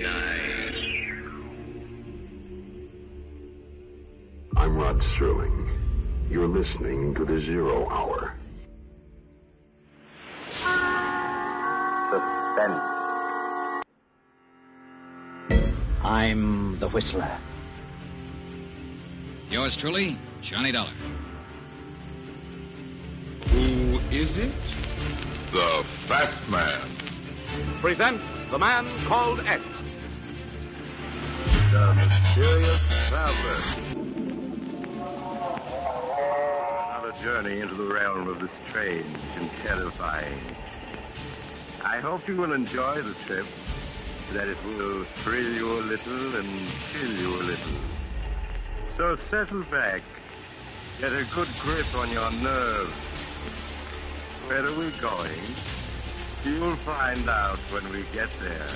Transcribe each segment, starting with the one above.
Nice. I'm Rod Sterling. You're listening to the Zero Hour. Suspense. I'm the Whistler. Yours truly, Johnny Dollar. Who is it? The Fat Man. Presents The Man Called X. The Mysterious Traveler. Another journey into the realm of the strange and terrifying. I hope you will enjoy the trip, that it will thrill you a little and chill you a little. So settle back, get a good grip on your nerves. Where are we going? You'll find out when we get there.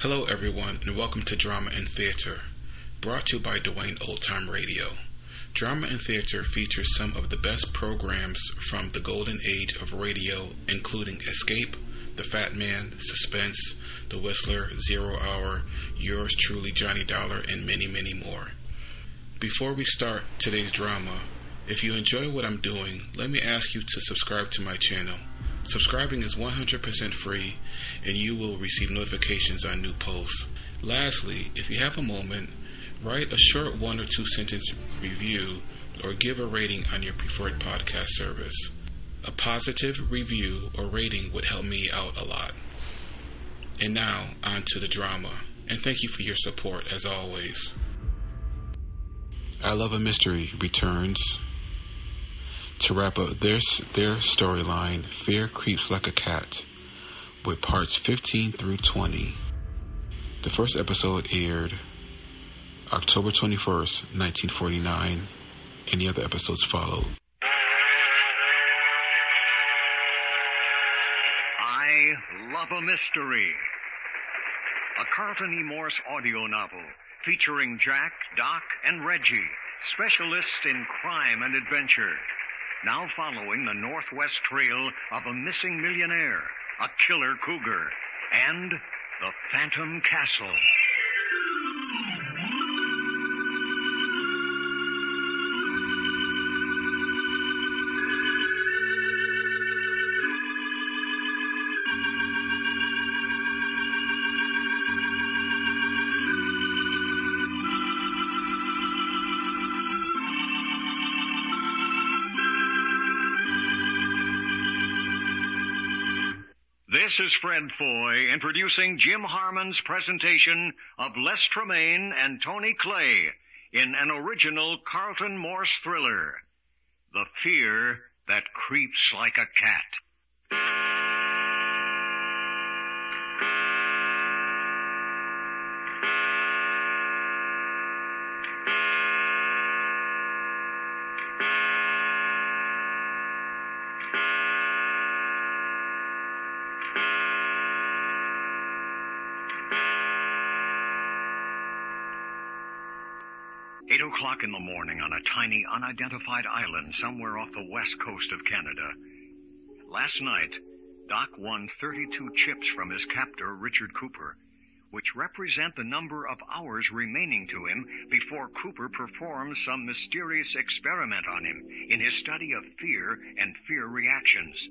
Hello everyone, and welcome to Drama and Theater, brought to you by Duane Old Time Radio. Drama and Theater features some of the best programs from the golden age of radio, including Escape, The Fat Man, Suspense, The Whistler, Zero Hour, Yours Truly, Johnny Dollar, and many, many more. Before we start today's drama, if you enjoy what I'm doing, let me ask you to subscribe to my channel. Subscribing is 100% free, and you will receive notifications on new posts. Lastly, if you have a moment, write a short 1 or 2 sentence review or give a rating on your preferred podcast service. A positive review or rating would help me out a lot. And now, on to the drama, and thank you for your support as always. I Love a Mystery returns. To wrap up their storyline, Fear Creeps Like a Cat, with parts 15 through 20. The first episode aired October 21st, 1949. Any other episodes followed. I Love a Mystery, a Carlton E. Morse audio novel featuring Jack, Doc, and Reggie, specialists in crime and adventure. Now following the northwest trail of a missing millionaire, a killer cougar, and the Phantom Castle. 'This is Fred Foy introducing Jim Harmon's presentation of Les Tremaine and Tony Clay in an original Carlton Morse thriller, The Fear That Creeps Like a Cat. O'clock in the morning on a tiny, unidentified island somewhere off the west coast of Canada. Last night, Doc won 32 chips from his captor, Richard Cooper, which represent the number of hours remaining to him before Cooper performs some mysterious experiment on him in his study of fear and fear reactions.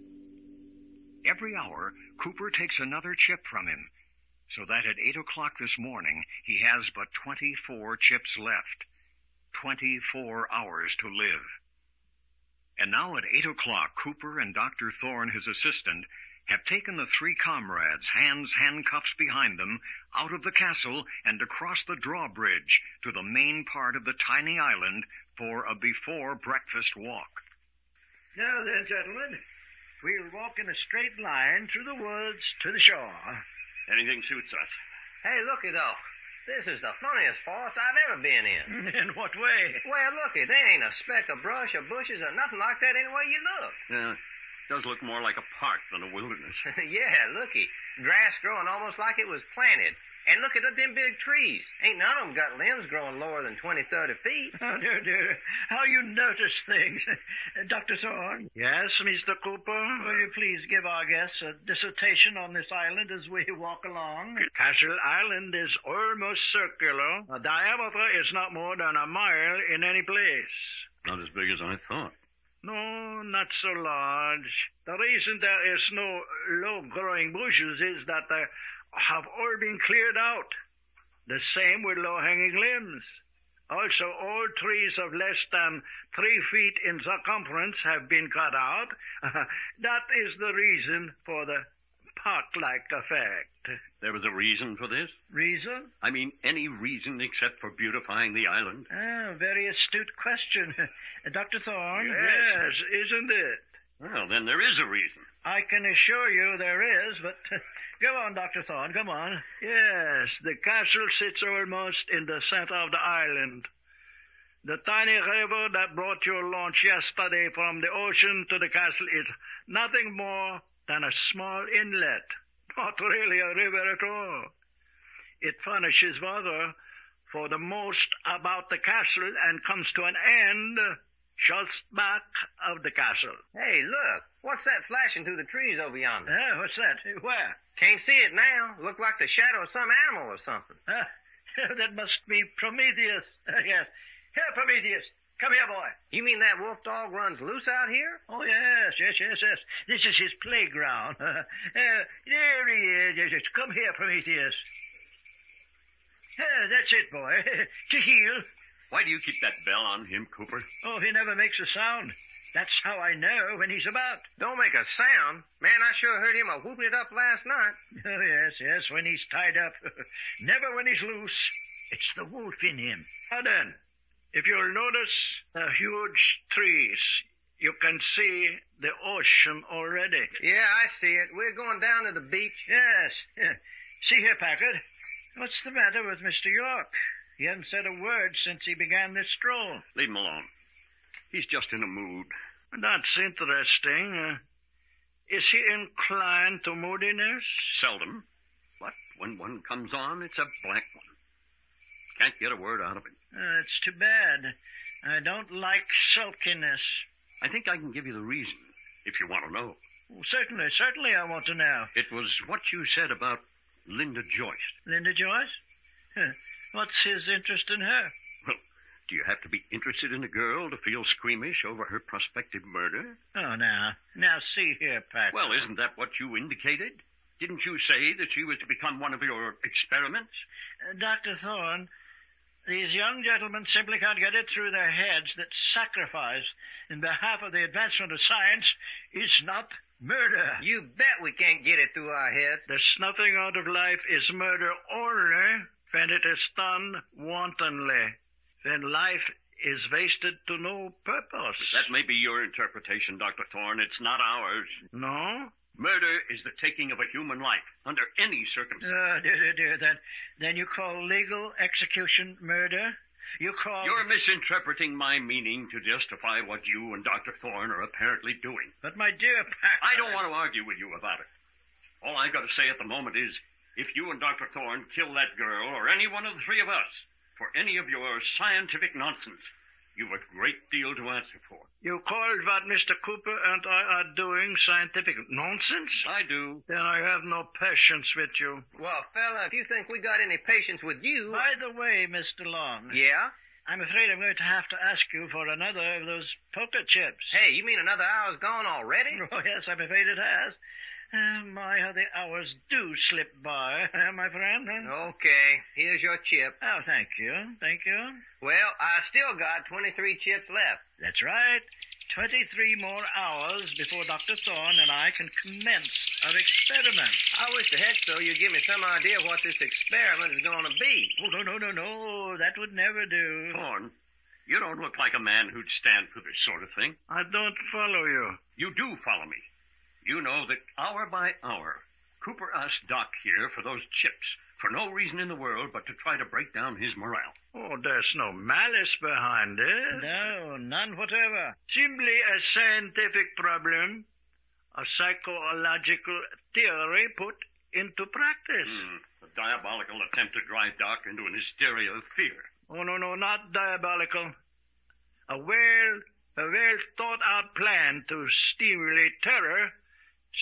Every hour, Cooper takes another chip from him, so that at 8 o'clock this morning, he has but 24 chips left. 24 hours to live. And now at 8 o'clock, Cooper and Dr. Thorne, his assistant, have taken the three comrades, hands handcuffs behind them, out of the castle and across the drawbridge to the main part of the tiny island for a before-breakfast walk. Now then, gentlemen, we'll walk in a straight line through the woods to the shore. Anything suits us. Hey, looky, though. This is the funniest forest I've ever been in. In what way? Well, looky, there ain't a speck of brush or bushes or nothing like that anywhere you look. Yeah, it does look more like a park than a wilderness. Yeah, looky. Grass growing almost like it was planted. And look at them big trees. Ain't none of them got limbs growing lower than 20, 30 feet. Oh, dear. How you notice things. Dr. Thorne? Yes, Mr. Cooper? Will you please give our guests a dissertation on this island as we walk along? Castle Island is almost circular. The diameter is not more than a mile in any place. Not as big as I thought. No, not so large. The reason there is no low-growing bushes is that they have all been cleared out. The same with low-hanging limbs. Also, all trees of less than 3 feet in circumference have been cut out. That is the reason for the park-like effect. There was a reason for this? Reason? I mean, any reason except for beautifying the island? Very astute question. Dr. Thorne? Yes, isn't it? Well, then there is a reason. I can assure you there is, but go on, Dr. Thorne, come on. Yes, the castle sits almost in the center of the island. The tiny river that brought your launch yesterday from the ocean to the castle is nothing more than a small inlet. Not really a river at all. It furnishes water for the most about the castle and comes to an end just back of the castle. Hey, look. What's that flashing through the trees over yonder? What's that? Where? Can't see it now. Look like the shadow of some animal or something. That must be Prometheus. Yes. Here, Prometheus. Come here, boy. You mean that wolf dog runs loose out here? Oh, yes. This is his playground. There he is. Come here, Prometheus. That's it, boy. To heel. Why do you keep that bell on him, Cooper? Oh, he never makes a sound. That's how I know when he's about. Don't make a sound. Man, I sure heard him whooping it up last night. Oh, yes, when he's tied up. Never when he's loose. It's the wolf in him. Now then, if you'll notice the huge trees, you can see the ocean already. Yeah, I see it. We're going down to the beach. Yes. See here, Packard. What's the matter with Mr. York? He hasn't said a word since he began this stroll. Leave him alone. He's just in a mood. That's interesting. Is he inclined to moodiness? Seldom. But when one comes on, it's a black one. Can't get a word out of him. It's too bad. I don't like sulkiness. I think I can give you the reason, if you want to know. Well, certainly I want to know. It was what you said about Linda Joyce. Linda Joyce? What's his interest in her? Well, do you have to be interested in a girl to feel squeamish over her prospective murder? Oh, now see here, Packard. Well, isn't that what you indicated? Didn't you say that she was to become one of your experiments? Dr. Thorne, these young gentlemen simply can't get it through their heads that sacrifice in behalf of the advancement of science is not murder. You bet we can't get it through our heads. The snuffing out of life is murder only when it is done wantonly, when life is wasted to no purpose. That may be your interpretation, Dr. Thorne. It's not ours. No? Murder is the taking of a human life, under any circumstance. Dear. Then you call legal execution murder? You're misinterpreting my meaning to justify what you and Dr. Thorne are apparently doing. But my dear Packard... I don't want to argue with you about it. All I've got to say at the moment is, if you and Dr. Thorne kill that girl, or any one of the three of us, for any of your scientific nonsense, you've a great deal to answer for. You called what Mr. Cooper and I are doing scientific nonsense? I do. Then I have no patience with you. Well, fella, if you think we got any patience with you... By the way, Mr. Long... Yeah? I'm afraid I'm going to have to ask you for another of those poker chips. Hey, you mean another hour's gone already? Oh, yes, I'm afraid it has. My, how the hours do slip by, my friend. Okay, here's your chip. Oh, thank you. Well, I still got 23 chips left. That's right. 23 more hours before Dr. Thorne and I can commence our experiment. I wish to heck so you'd give me some idea what this experiment is going to be. Oh, no. That would never do. Thorne, you don't look like a man who'd stand for this sort of thing. I don't follow you. You do follow me. You know that hour by hour, Cooper asked Doc here for those chips for no reason in the world but to try to break down his morale. Oh, there's no malice behind it. No, none whatever. Simply a scientific problem, a psychological theory put into practice. diabolical attempt to drive Doc into an hysteria of fear. Oh, no, not diabolical. A well-thought-out plan to stimulate terror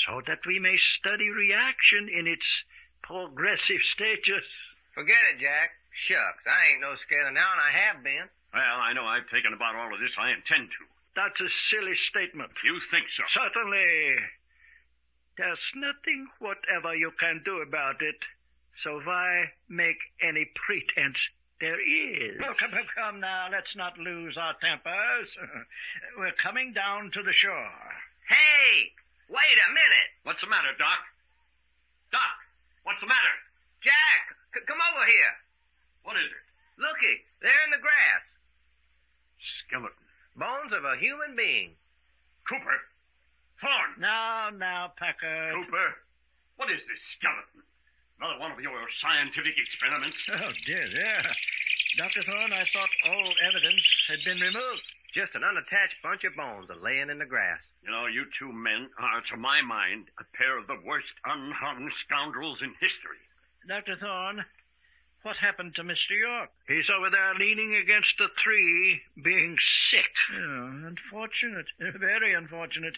so that we may study reaction in its progressive stages. Forget it, Jack. Shucks, I ain't no scared now, and I have been. Well, I know I've taken about all of this. I intend to. That's a silly statement. You think so? Certainly. There's nothing whatever you can do about it, so why make any pretense there is? Oh, come now, let's not lose our tempers. We're coming down to the shore. Hey, wait a minute. What's the matter, Doc? Doc, what's the matter? Jack, come over here. What is it? Looky, there in the grass. Skeleton. Bones of a human being. Cooper. Thorne. Now, Packard. Cooper, what is this skeleton? Another one of your scientific experiments? Oh, dear. Dr. Thorne, I thought all evidence had been removed. Just an unattached bunch of bones laying in the grass. You know, you two men are, to my mind, a pair of the worst unhung scoundrels in history. Dr. Thorne, what happened to Mr. York? He's over there leaning against a tree, being sick. Oh, unfortunate. Very unfortunate.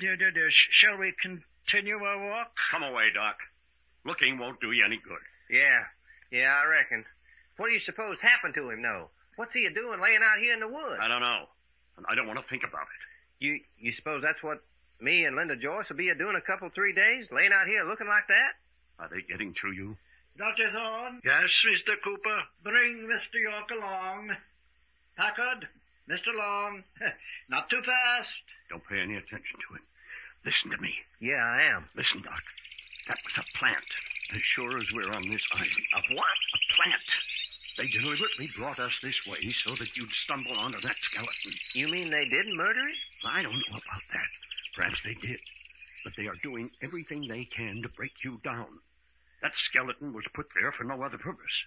Dear. Shall we continue our walk? Come away, Doc. Looking won't do you any good. Yeah, I reckon. What do you suppose happened to him, though? What's he doing laying out here in the woods? I don't know. And I don't want to think about it. You suppose that's what me and Linda Joyce will be doing a couple, 3 days, laying out here looking like that? Are they getting to you? Dr. Thorne? Yes, Mr. Cooper. Bring Mr. York along. Packard, Mr. Long. Not too fast. Don't pay any attention to him. Listen to me. Yeah, I am. Listen, Doc. That was a plant, as sure as we're on this island. Of what? A plant. They deliberately brought us this way so that you'd stumble onto that skeleton. You mean they didn't murder him? I don't know about that. Perhaps they did. But they are doing everything they can to break you down. That skeleton was put there for no other purpose.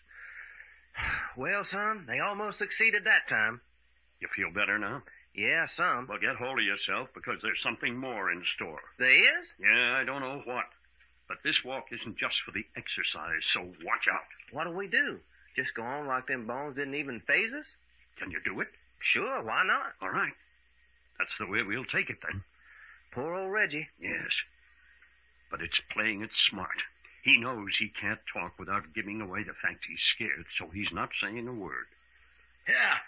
Well, son, they almost succeeded that time. You feel better now? Yeah, some. Well, get hold of yourself, because there's something more in store. There is? Yeah, I don't know what. But this walk isn't just for the exercise, so watch out. What'll we do? Just go on like them bones didn't even faze us? Can you do it? Sure, why not? All right. That's the way we'll take it, then. Poor old Reggie. Yes. But it's playing it smart. He knows he can't talk without giving away the fact he's scared, so he's not saying a word. Yeah.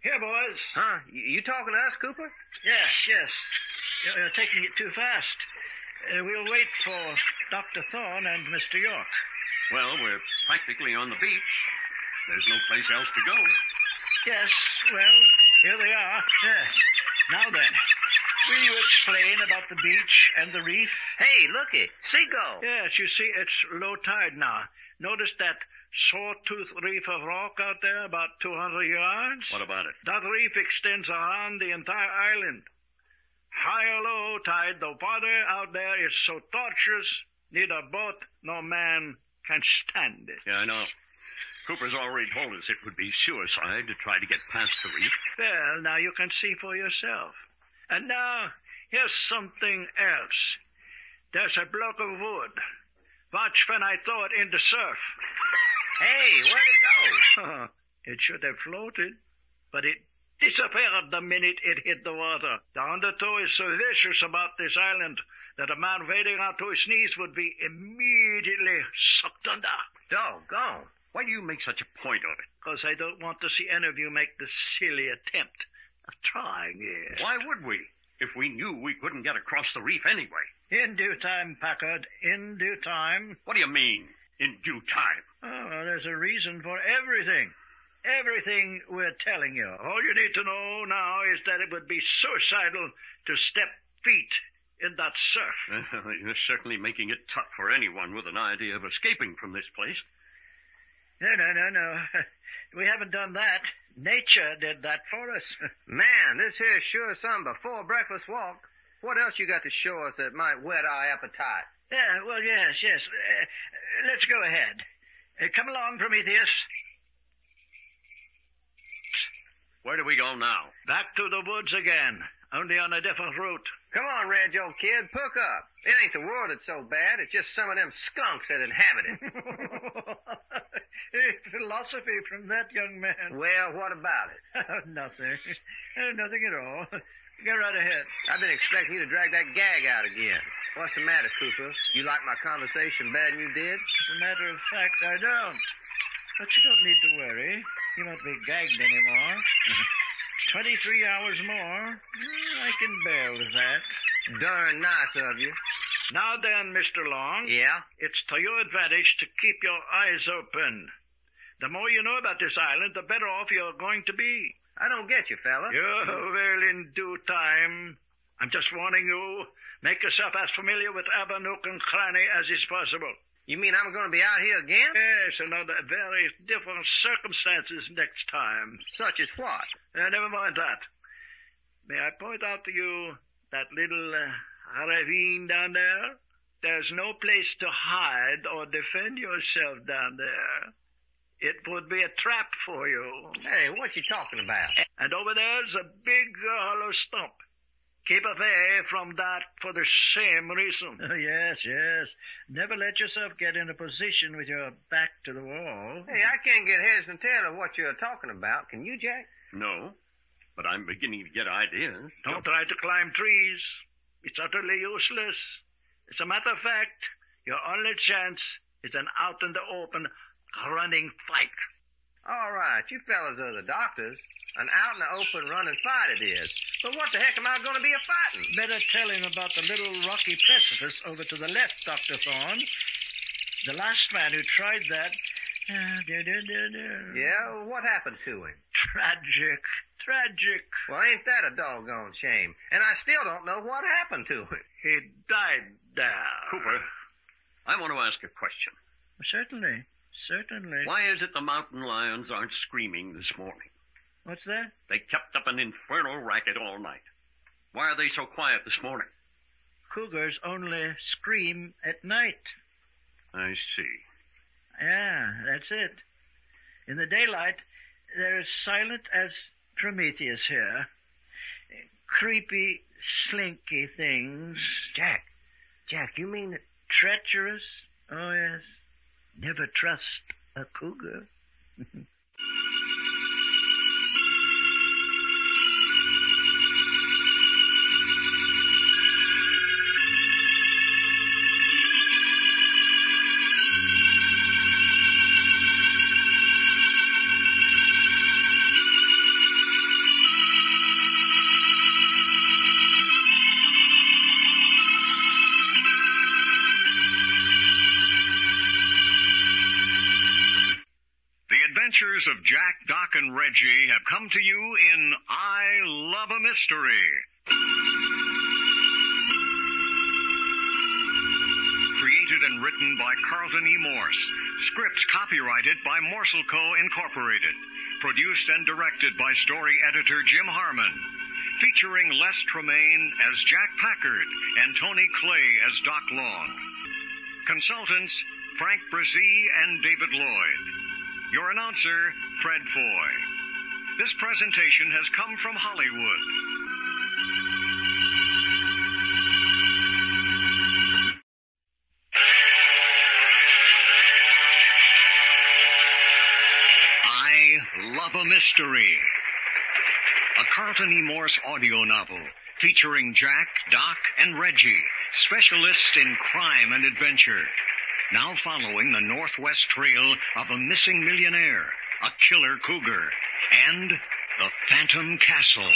Here, boys. Huh? You talking to us, Cooper? Yes. You're taking it too fast. We'll wait for Dr. Thorne and Mr. York. Well, we're practically on the beach. There's no place else to go. Yes, well, here they are. Yes. Now then, will you explain about the beach and the reef? Hey, looky, seagull. Yes, you see, it's low tide now. Notice that sawtooth reef of rock out there about 200 yards? What about it? That reef extends around the entire island. High or low tide, the water out there is so tortuous, neither boat nor man can stand it. Yeah, I know. Cooper's already told us it would be suicide to try to get past the reef. Well, now you can see for yourself. And now, here's something else. There's a block of wood. Watch when I throw it in the surf. Hey, where'd it go? It should have floated, but it disappeared the minute it hit the water. The undertow is so vicious about this island that a man wading out to his knees would be immediately sucked under. Doggone. Why do you make such a point of it? Because I don't want to see any of you make the silly attempt of trying it. Why would we, if we knew we couldn't get across the reef anyway? In due time, Packard, in due time. What do you mean, in due time? Oh, there's a reason for everything. Everything we're telling you. All you need to know now is that it would be suicidal to step feet in that surf. You're certainly making it tough for anyone with an idea of escaping from this place. No. We haven't done that. Nature did that for us. Man, this here's sure some before breakfast walk. What else you got to show us that might whet our appetite? Yeah, well, yes. Let's go ahead. Come along, Prometheus. Where do we go now? Back to the woods again. only on a different route. Come on, Reg, old kid, perk up. It ain't the world that's so bad. It's just some of them skunks that inhabit it. Philosophy from that young man. Well, what about it? Nothing. Nothing at all. Go right ahead. I've been expecting you to drag that gag out again. What's the matter, Cooper? You like my conversation better than you did? As a matter of fact, I don't. But you don't need to worry. You won't be gagged anymore. 23 hours more. I can bear with that. Darn nice of you. Now then, Mr. Long. Yeah? It's to your advantage to keep your eyes open. The more you know about this island, the better off you're going to be. I don't get you, fella. Oh, well, in due time. I'm just warning you. Make yourself as familiar with every nook and cranny as is possible. You mean I'm going to be out here again? Yes, and under very different circumstances next time. Such as what? Never mind that. May I point out to you that little ravine down there? There's no place to hide or defend yourself down there. It would be a trap for you. Hey, what you talking about? And over there's a big hollow stump. Keep away from that for the same reason. Yes. Never let yourself get in a position with your back to the wall. Hey, I can't get heads and tail of what you're talking about. Can you, Jack? No, but I'm beginning to get ideas. Don't try to climb trees. It's utterly useless. As a matter of fact, your only chance is an out in the open running fight. All right, you fellas are the doctors. An out in the open running fight it is. But what the heck am I going to be a-fighting? Better tell him about the little rocky precipice over to the left, Dr. Thorne. The last man who tried that... Yeah, what happened to him? Tragic. Well, ain't that a doggone shame? And I still don't know what happened to him. He died there. Cooper, I want to ask a question. Certainly. Why is it the mountain lions aren't screaming this morning? What's that? They kept up an infernal racket all night. Why are they so quiet this morning? Cougars only scream at night. I see. Yeah, that's it. In the daylight, they're as silent as Prometheus here. Creepy, slinky things. Jack, you mean that... Treacherous? Oh, yes. Never trust a cougar. Adventures of Jack, Doc, and Reggie have come to you in I Love a Mystery. Created and written by Carlton E. Morse. Scripts copyrighted by Morse Co. Incorporated. Produced and directed by story editor Jim Harmon. Featuring Les Tremaine as Jack Packard and Tony Clay as Doc Long. Consultants Frank Brzee and David Lloyd. Your announcer, Fred Foy. This presentation has come from Hollywood. I Love a Mystery. A Carlton E. Morse audio novel featuring Jack, Doc, and Reggie, specialists in crime and adventure. Now following the northwest trail of a missing millionaire, a killer cougar, and the Phantom Castle.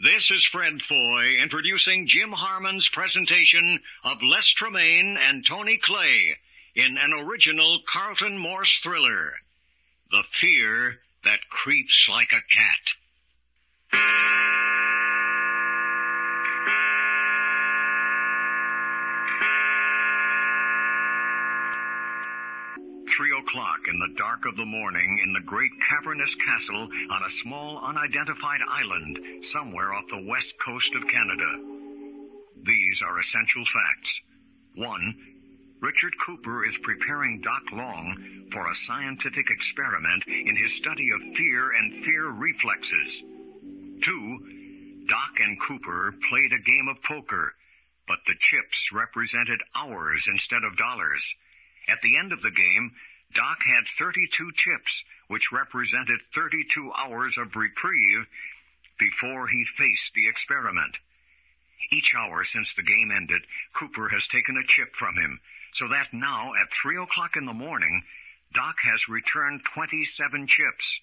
This is Fred Foy introducing Jim Harmon's presentation of Les Tremaine and Tony Clay in an original Carlton Morse thriller, The Fear That Creeps Like a Cat. o'clock in the dark of the morning in the great cavernous castle on a small unidentified island somewhere off the west coast of Canada. These are essential facts. 1. Richard Cooper is preparing Doc Long for a scientific experiment in his study of fear and fear reflexes. 2. Doc and Cooper played a game of poker, but the chips represented hours instead of dollars. At the end of the game, Doc had 32 chips, which represented 32 hours of reprieve before he faced the experiment. Each hour since the game ended, Cooper has taken a chip from him, so that now at 3 o'clock in the morning, Doc has returned 27 chips.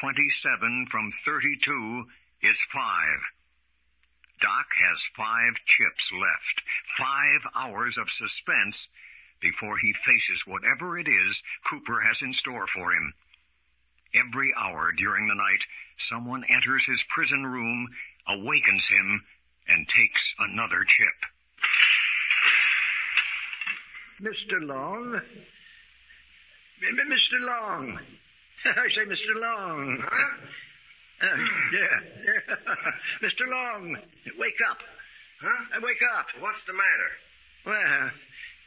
27 from 32 is 5. Doc has 5 chips left, 5 hours of suspense before he faces whatever it is Cooper has in store for him. Every hour during the night, someone enters his prison room, awakens him, and takes another chip. Mr. Long? Mr. Long! I say, Mr. Long. Huh? Yeah. Mr. Long, wake up. Huh? Wake up. What's the matter? Well,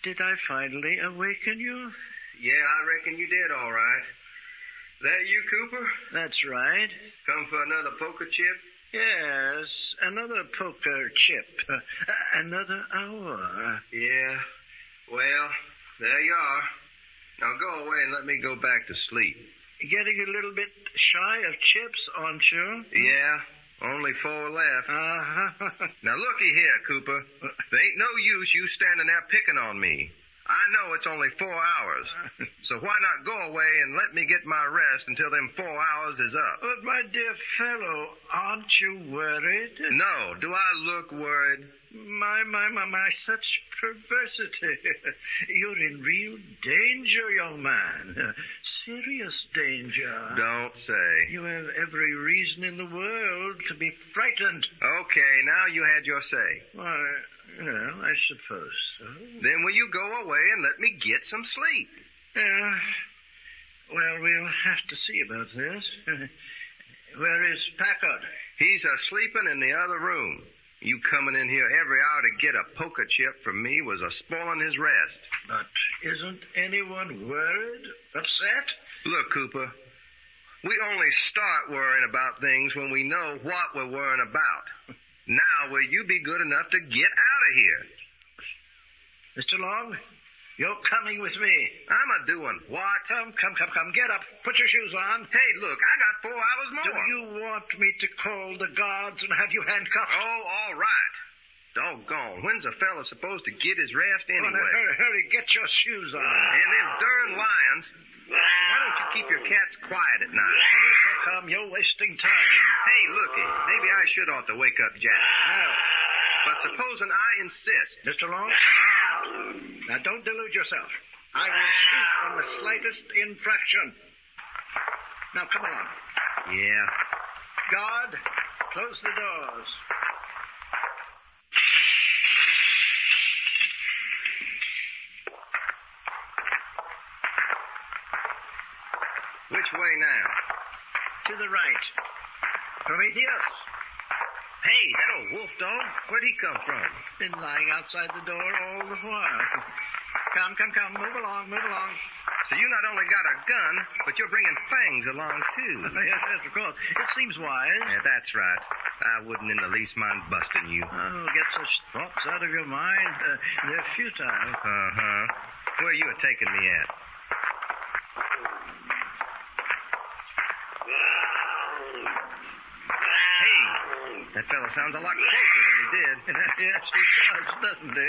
did I finally awaken you? Yeah, I reckon you did all right. That you, Cooper? That's right. Come for another poker chip? Yes, another poker chip. Another hour. Yeah. Well, there you are. Now go away and let me go back to sleep. Getting a little bit shy of chips, aren't you? Yeah, only 4 left. Uh-huh. Now looky here, Cooper. There ain't no use you standing there picking on me. I know it's only 4 hours. So why not go away and let me get my rest until them 4 hours is up? But, my dear fellow, aren't you worried? No. Do I look worried? My, such perversity. You're in real danger, young man. Serious danger. Don't say. You have every reason in the world to be frightened. Okay, now you had your say. Why, well, I suppose so. Then will you go away and let me get some sleep? Well, we'll have to see about this. Where is Packard? He's sleeping in the other room. You coming in here every hour to get a poker chip from me was spoiling his rest. But isn't anyone worried? Upset? Look, Cooper, we only start worrying about things when we know what we're worrying about. Now, will you be good enough to get out of here? Mr. Long, you're coming with me. I'm a-doing what? Come. Get up. Put your shoes on. Hey, look, I got 4 hours more. Do you want me to call the guards and have you handcuffed? Oh, all right. Doggone. When's a fella supposed to get his rest anyway? Oh, hurry. Get your shoes on. And them darn lions. Why don't you keep your cats quiet at night? Come, you're wasting time. Hey, looky. Maybe I should ought to wake up Jack. No. But supposing I insist. Mr. Long, now don't delude yourself. I will shoot on the slightest infraction. Now, come along. Yeah. Guard, close the doors. Which way now? To the right. Prometheus. Hey, that old wolf dog. Where'd he come from? Been lying outside the door all the while. Come. Move along. So you not only got a gun, but you're bringing fangs along, too. Yes, of course. It seems wise. Yeah, that's right. I wouldn't in the least mind busting you. Oh, get such thoughts out of your mind. They're futile. Uh-huh. Where you taking me at? Hey, that fellow sounds a lot closer than he did. Yes, he does, doesn't he?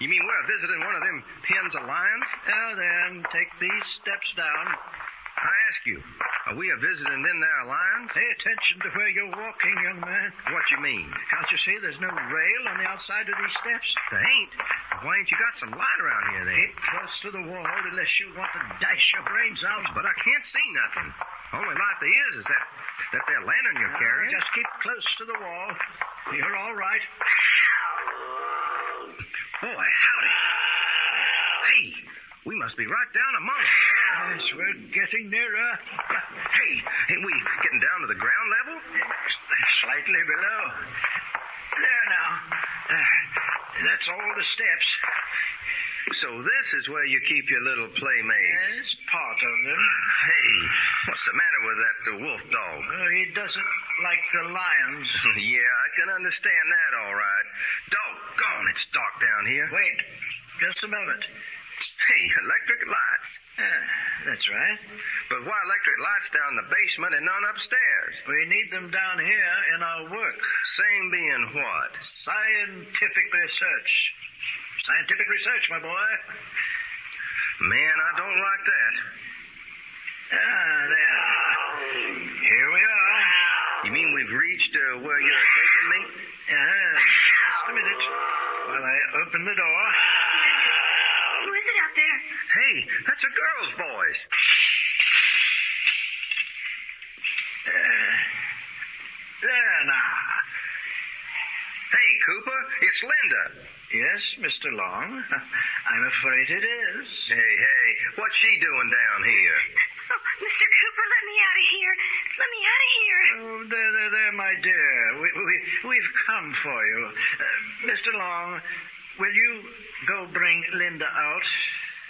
You mean we're visiting one of them pens of lions? Now then, take these steps down. I ask you, are we visiting them there lions? Pay attention to where you're walking, young man. What you mean? Can't you see there's no rail on the outside of these steps? There ain't. Why ain't you got some light around here, then? Get close to the wall unless you want to dash your brains out. But I can't see nothing. Only light there is that there lantern you're carrying. Just keep close to the wall. You're all right. Boy, howdy. Hey, We must be right down among them. Yes, we're getting nearer. Hey, ain't we getting down to the ground level? Slightly below. There now. That's all the steps. So this is where you keep your little playmates? Yes, part of them. Hey, what's the matter with that wolf dog? He doesn't like the lions. Yeah, I can understand that all right. Doggone, it's dark down here. Wait, just a moment. Hey, electric lights. That's right. But why electric lights down in the basement and none upstairs? We need them down here in our work. Same being what? Scientific research. Scientific research, my boy. Man, I don't like that. There. Here we are. You mean we've reached where you're taking me? Just a minute while I open the door. Who is it out there? Hey, that's a girl's voice. There now. Hey, Cooper, it's Linda. Yes, Mr. Long. I'm afraid it is. Hey, what's she doing down here? Oh, Mr. Cooper, let me out of here. Let me out of here. Oh, there, my dear. We've come for you. Mr. Long, will you go bring Linda out?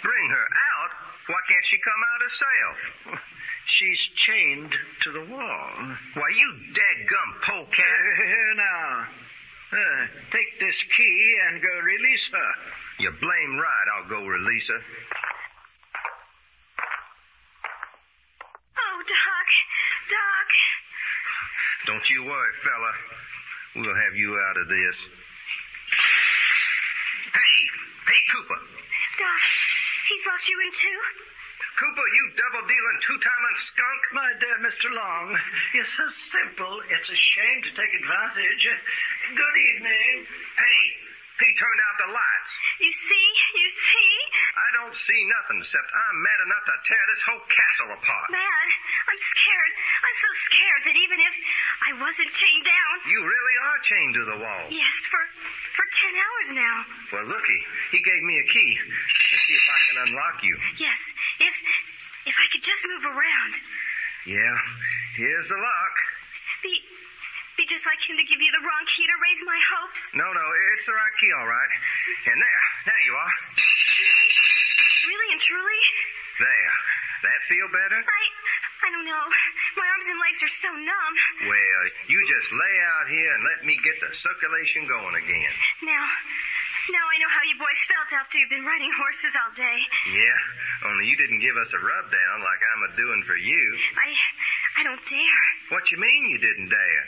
Bring her out? Why can't she come out herself? She's chained to the wall. Why, you dadgum polecat. Here now. Take this key and go release her. You're blame right. I'll go release her. Oh, Doc. Don't you worry, fella. We'll have you out of this. Hey, Cooper. Doc, he's locked you in too? Cooper, you double-dealing, two-timing skunk. My dear Mr. Long, you're so simple, it's a shame to take advantage. Good evening. Hey, he turned out the lights. You see? I don't see nothing except I'm mad enough to tear this whole castle apart. Mad? I'm scared. I'm so scared that even if I wasn't chained down... You really are chained to the wall. Yes, for 10 hours now. Well, looky, he gave me a key. Let's see if I can unlock you. Yes, if I could just move around. Yeah, here's the lock. Be just like him to give you the wrong key to raise my hopes. No, it's the right key, all right. And there you are. Really and truly? There. That feel better? I don't know. My arms and legs are so numb. Well, you just lay out here and let me get the circulation going again. Now I know how you boys felt after you've been riding horses all day. Yeah, only you didn't give us a rub down like I'm a-doing for you. I don't dare. What you mean you didn't dare?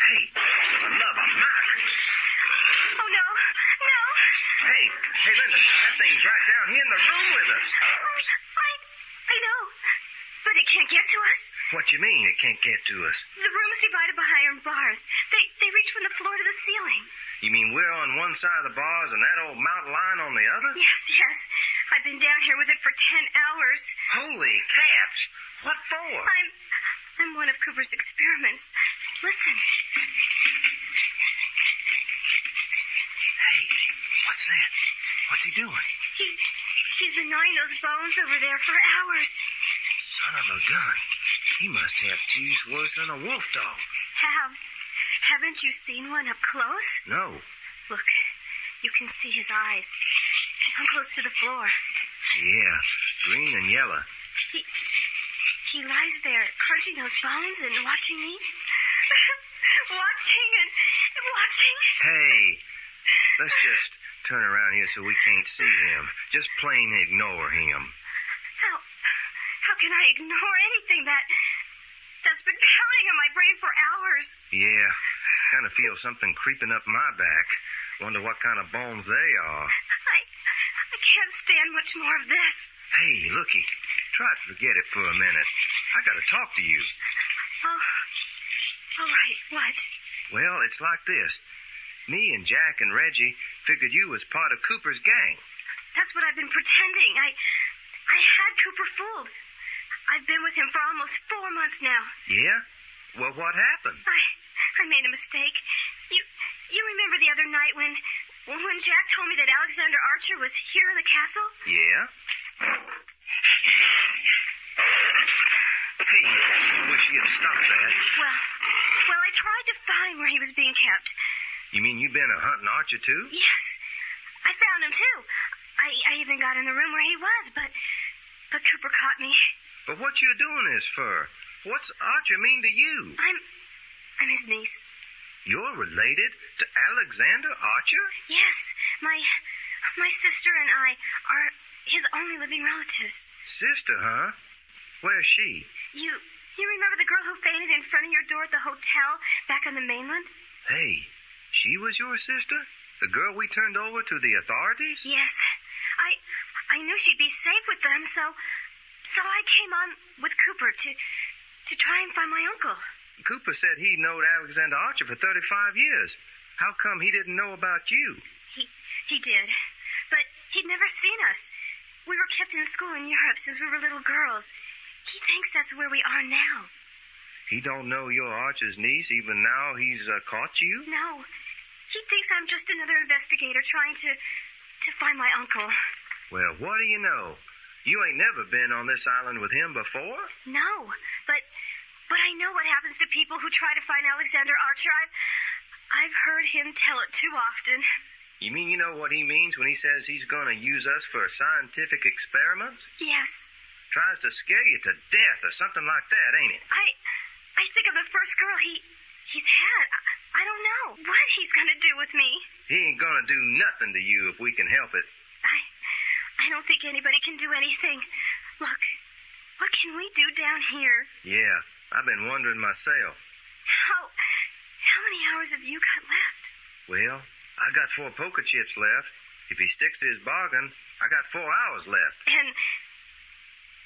Hey, for the love of Mark. Oh, no. Hey, Linda, that thing's right down here in the room with us. I know, but it can't get to us. What you mean it can't get to us? The room is divided by iron bars. They reach from the floor to the ceiling. You mean we're on one side of the bars and that old mountain lion on the other? Yes. I've been down here with it for 10 hours. Holy cats! What for? I'm one of Cooper's experiments. Listen. Hey, what's that? What's he doing? He's been gnawing those bones over there for hours. Son of a gun. He must have teeth worse than a wolf dog. Haven't you seen one up close? No. Look, you can see his eyes. I'm close to the floor. Yeah, green and yellow. He lies there, crunching those bones and watching me. watching. Hey, let's just turn around here so we can't see him. Just plain ignore him. How can I ignore anything that's been pounding on my brain for hours? Yeah, kind of feel something creeping up my back. Wonder what kind of bones they are. I can't stand much more of this. Hey, looky, try to forget it for a minute. I gotta talk to you. Oh, all right, what? Well, it's like this. Me and Jack and Reggie figured you was part of Cooper's gang. That's what I've been pretending. I had Cooper fooled. I've been with him for almost 4 months now. Yeah? Well, what happened? I made a mistake. You remember the other night when When Jack told me that Alexander Archer was here in the castle? Yeah? Hey, I wish he had stopped that. Well, I tried to find where he was being kept. You mean you've been a hunting Archer, too? Yes. I found him, too. I even got in the room where he was, but Cooper caught me. But what you doing this for? What's Archer mean to you? I'm his niece. You're related to Alexander Archer? Yes. My sister and I are his only living relatives. Sister, huh? Where's she? You remember the girl who fainted in front of your door at the hotel back on the mainland? Hey, she was your sister? The girl we turned over to the authorities? Yes. I knew she'd be safe with them, so I came on with Cooper to try and find my uncle. Cooper said he knowed Alexander Archer for 35 years. How come he didn't know about you? He did. But he'd never seen us. We were kept in school in Europe since we were little girls. He thinks that's where we are now. He don't know you're Archer's niece, even now he's caught you? No. He thinks I'm just another investigator trying to find my uncle. Well, what do you know? You ain't never been on this island with him before? No, but I know what happens to people who try to find Alexander Archer. I've heard him tell it too often. You mean you know what he means when he says he's going to use us for scientific experiments? Yes. Tries to scare you to death or something like that, ain't it? I think of the first girl he's had. I don't know what he's going to do with me. He ain't going to do nothing to you if we can help it. I don't think anybody can do anything. Look, what can we do down here? Yeah, I've been wondering myself. How many hours have you got left? Well, I got 4 poker chips left. If he sticks to his bargain, I got 4 hours left.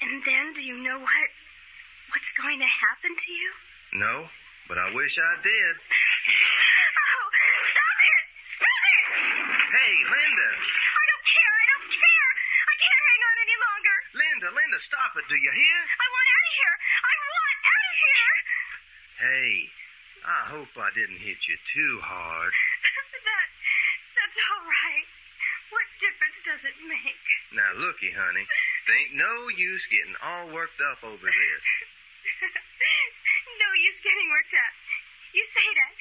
And then do you know what's going to happen to you? No, but I wish I did. Oh, stop it! Stop it! Hey, Linda! I don't care! I can't hang on any longer. Linda, stop it. Do you hear? I want out of here. I want out of here. Hey, I hope I didn't hit you too hard. That's all right. What difference does it make? Now, looky, honey. There ain't no use getting all worked up over this. No use getting worked up. You say that.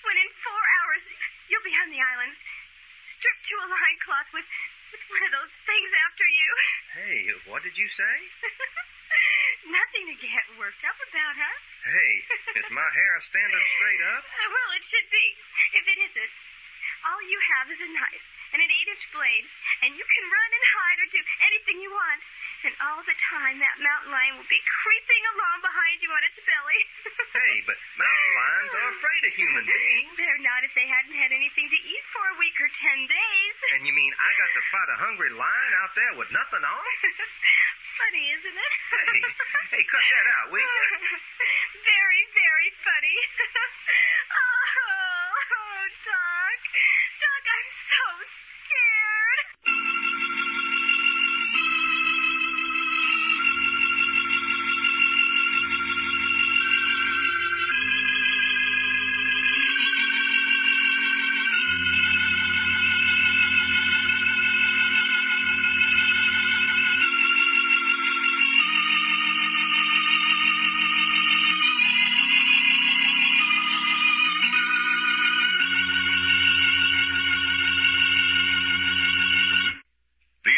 When in 4 hours, you'll be on the island, stripped to a loincloth with one of those things after you. Hey, what did you say? Nothing to get worked up about, huh? Hey, is my hair standing straight up? Well, it should be. If it isn't, all you have is a knife and an 8-inch blade, and you can run and hide or do anything you want. And all the time, that mountain lion will be creeping along behind you on its belly. Hey, but mountain lions are afraid of human beings. They're not if they hadn't had anything to eat for a week or 10 days. And you mean I got to fight a hungry lion out there with nothing on? Funny, isn't it? Hey, cut that out, will you? Very, very funny. Oh, Doc. Doc, I'm so scared.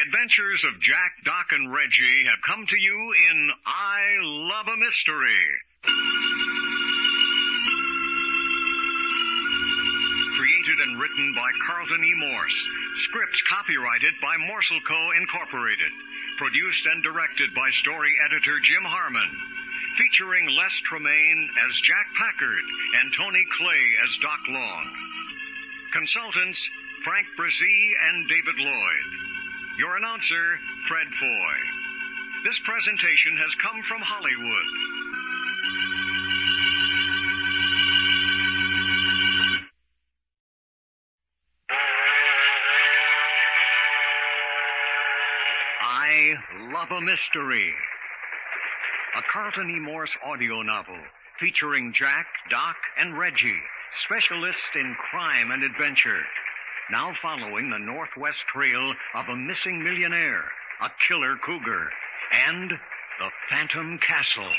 Adventures of Jack, Doc, and Reggie have come to you in I Love a Mystery. Created and written by Carlton E. Morse. Scripts copyrighted by Morse Co. Incorporated. Produced and directed by story editor Jim Harmon. Featuring Les Tremaine as Jack Packard and Tony Clay as Doc Long. Consultants Frank Brzee and David Lloyd. Your announcer, Fred Foy. This presentation has come from Hollywood. I Love a Mystery. A Carlton E. Morse audio novel featuring Jack, Doc, and Reggie, specialists in crime and adventure. now following the northwest trail of a missing millionaire, a killer cougar, and the Phantom Castle.